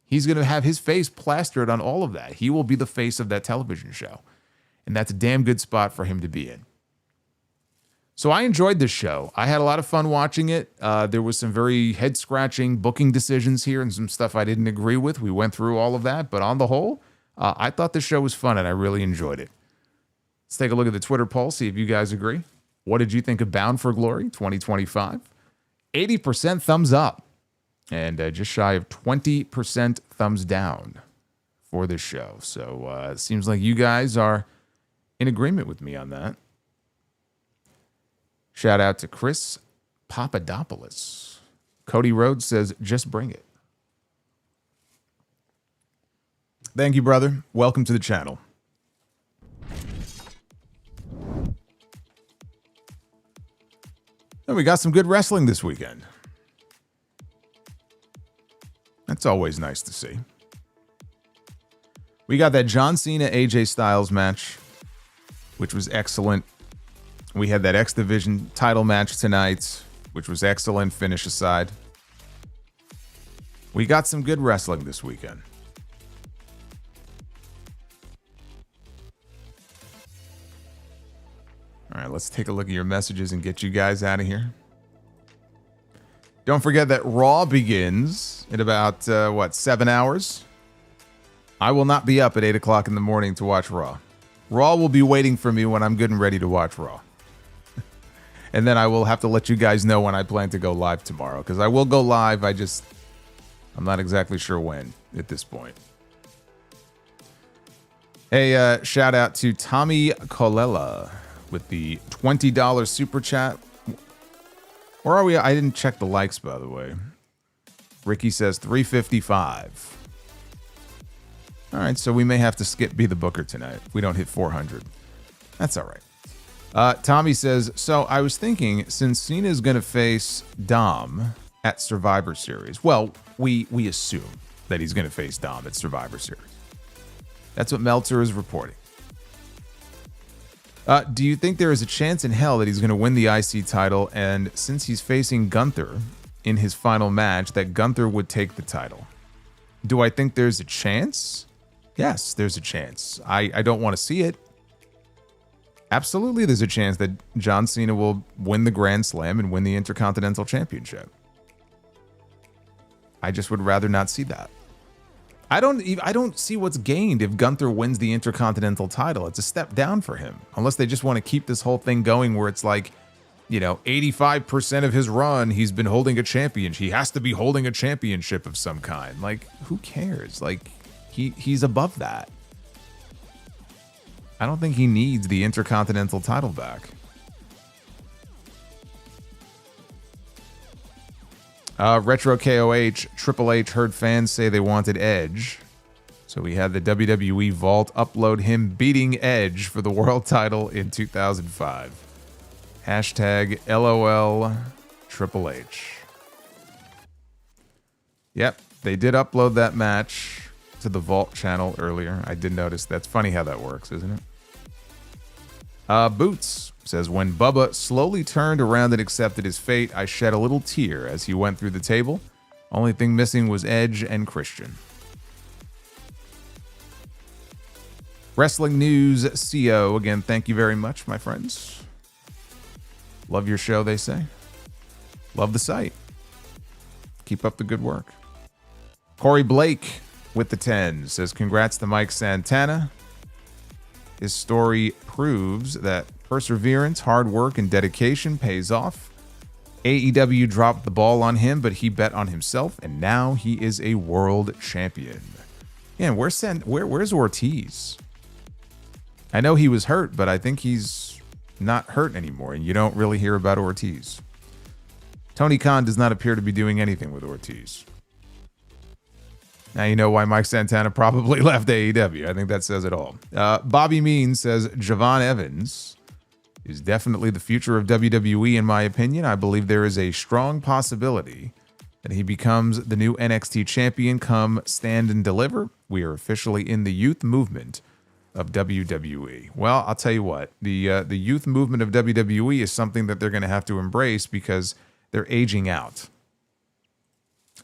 He's going to have his face plastered on all of that. He will be the face of that television show. And that's a damn good spot for him to be in. So I enjoyed this show. I had a lot of fun watching it. There was some very head-scratching booking decisions here and some stuff I didn't agree with. We went through all of that. But on the whole, I thought the show was fun and I really enjoyed it. Let's take a look at the Twitter poll, see if you guys agree. What did you think of Bound for Glory 2025? 80% thumbs up. And just shy of 20% thumbs down for this show. So it seems like you guys are in agreement with me on that. Shout out to Chris Papadopoulos. Cody Rhodes says, just bring it. Thank you, brother. Welcome to the channel. And we got some good wrestling this weekend. That's always nice to see. We got that John Cena AJ Styles match, which was excellent. We had that X Division title match tonight, which was excellent, finish aside. We got some good wrestling this weekend. All right, let's take a look at your messages and get you guys out of here. Don't forget that Raw begins in about, 7 hours? I will not be up at 8 o'clock in the morning to watch Raw. Raw will be waiting for me when I'm good and ready to watch Raw. And then I will have to let you guys know when I plan to go live tomorrow. Because I will go live, I'm not exactly sure when at this point. Hey, shout out to Tommy Colella with the $20 super chat. Where are we? I didn't check the likes, by the way. Ricky says 355. All right, so we may have to skip Be the Booker tonight if we don't hit 400. That's all right. Tommy says, so I was thinking, since Cena is going to face Dom at Survivor Series, well, we assume that he's going to face Dom at Survivor Series. That's what Meltzer is reporting. Do you think there is a chance in hell that he's going to win the IC title, and since he's facing Gunther in his final match, that Gunther would take the title? Do I think there's a chance? Yes, there's a chance. I don't want to see it. Absolutely, there's a chance that John Cena will win the Grand Slam and win the Intercontinental Championship. I just would rather not see that. I don't see what's gained if Gunther wins the Intercontinental title. It's a step down for him. Unless they just want to keep this whole thing going where it's like, 85% of his run, he's been holding a championship. He has to be holding a championship of some kind. Like, who cares? Like, he's above that. I don't think he needs the Intercontinental title back. Retro KOH, Triple H heard fans say they wanted Edge. So we had the WWE Vault upload him beating Edge for the world title in 2005. Hashtag LOL Triple H. Yep, they did upload that match to the Vault channel earlier. I did notice. That's funny how that works, isn't it? Boots says, when Bubba slowly turned around and accepted his fate, I shed a little tear as he went through the table. Only thing missing was Edge and Christian. Wrestling News CO, again, thank you very much, my friends. Love your show, they say. Love the site. Keep up the good work. Corey Blake with the 10 says, congrats to Mike Santana. His story proves that perseverance, hard work, and dedication pays off. AEW dropped the ball on him, but he bet on himself, and now he is a world champion. Yeah, and where's Ortiz? I know he was hurt, but I think he's not hurt anymore, and you don't really hear about Ortiz. Tony Khan does not appear to be doing anything with Ortiz. Now you know why Mike Santana probably left AEW. I think that says it all. Bobby Mean says, Javon Evans is definitely the future of WWE, in my opinion. I believe there is a strong possibility that he becomes the new NXT champion come Stand and Deliver. We are officially in the youth movement of WWE. Well, I'll tell you what, the youth movement of WWE is something that they're going to have to embrace because they're aging out.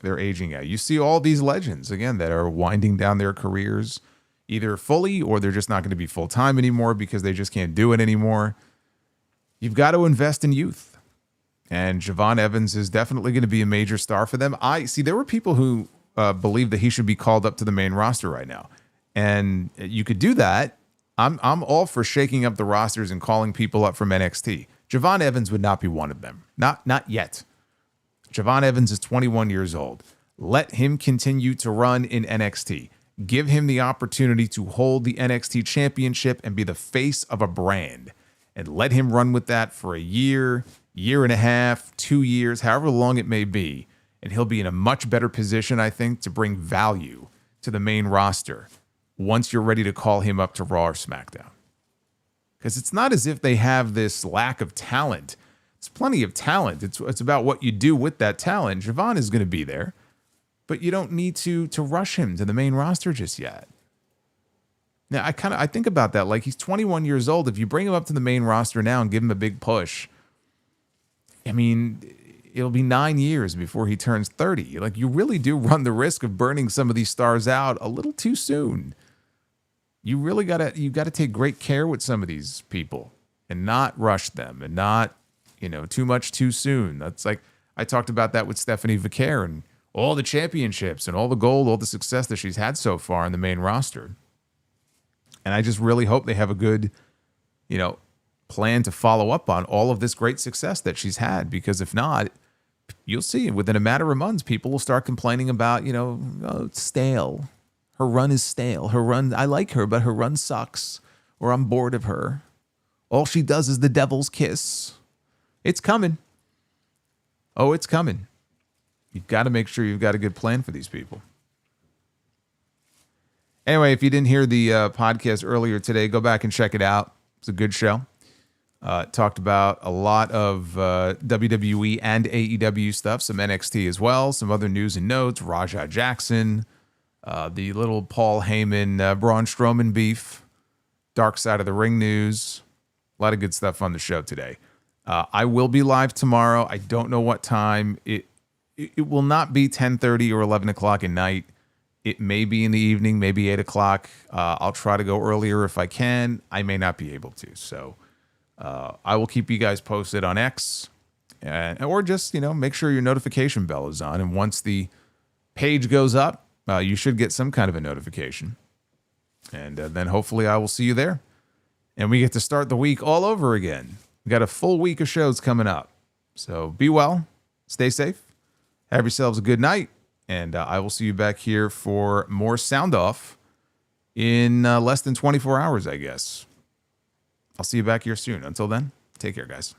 They're aging out. You see all these legends, again, that are winding down their careers either fully or they're just not going to be full-time anymore because they just can't do it anymore. You've got to invest in youth. And Javon Evans is definitely going to be a major star for them. There were people who believe that he should be called up to the main roster right now. And you could do that. I'm all for shaking up the rosters and calling people up from NXT. Javon Evans would not be one of them. Not yet. Javon Evans is 21 years old. Let him continue to run in NXT. Give him the opportunity to hold the NXT championship and be the face of a brand. And let him run with that for a year, year and a half, 2 years, however long it may be. And he'll be in a much better position, I think, to bring value to the main roster once you're ready to call him up to Raw or SmackDown. Because it's not as if they have this lack of talent. It's plenty of talent. It's about what you do with that talent. Javon is going to be there, but you don't need to rush him to the main roster just yet. Now, I think about that. Like, he's 21 years old. If you bring him up to the main roster now and give him a big push, I mean, it'll be 9 years before he turns 30. Like, you really do run the risk of burning some of these stars out a little too soon. You really gotta take great care with some of these people and not rush them and not, too much too soon. That's like, I talked about that with Stephanie Vicaire and all the championships and all the gold, all the success that she's had so far in the main roster. And I just really hope they have a good, plan to follow up on all of this great success that she's had. Because if not, you'll see within a matter of months, people will start complaining about, oh, it's stale. Her run is stale. I like her, but her run sucks. Or I'm bored of her. All she does is the devil's kiss. It's coming. Oh, it's coming. You've got to make sure you've got a good plan for these people. Anyway, if you didn't hear the podcast earlier today, go back and check it out. It's a good show. Talked about a lot of WWE and AEW stuff, some NXT as well, some other news and notes, Rajah Jackson, the little Paul Heyman, Braun Strowman beef, Dark Side of the Ring news. A lot of good stuff on the show today. I will be live tomorrow. I don't know what time. It will not be 10:30 or 11 o'clock at night. It may be in the evening, maybe 8 o'clock. I'll try to go earlier if I can. I may not be able to. So I will keep you guys posted on X. Or just, make sure your notification bell is on. And once the page goes up, you should get some kind of a notification. And then hopefully I will see you there. And we get to start the week all over again. We got a full week of shows coming up. So be well, stay safe, have yourselves a good night, and I will see you back here for more Sound Off in less than 24 hours, I guess. I'll see you back here soon. Until then, take care, guys.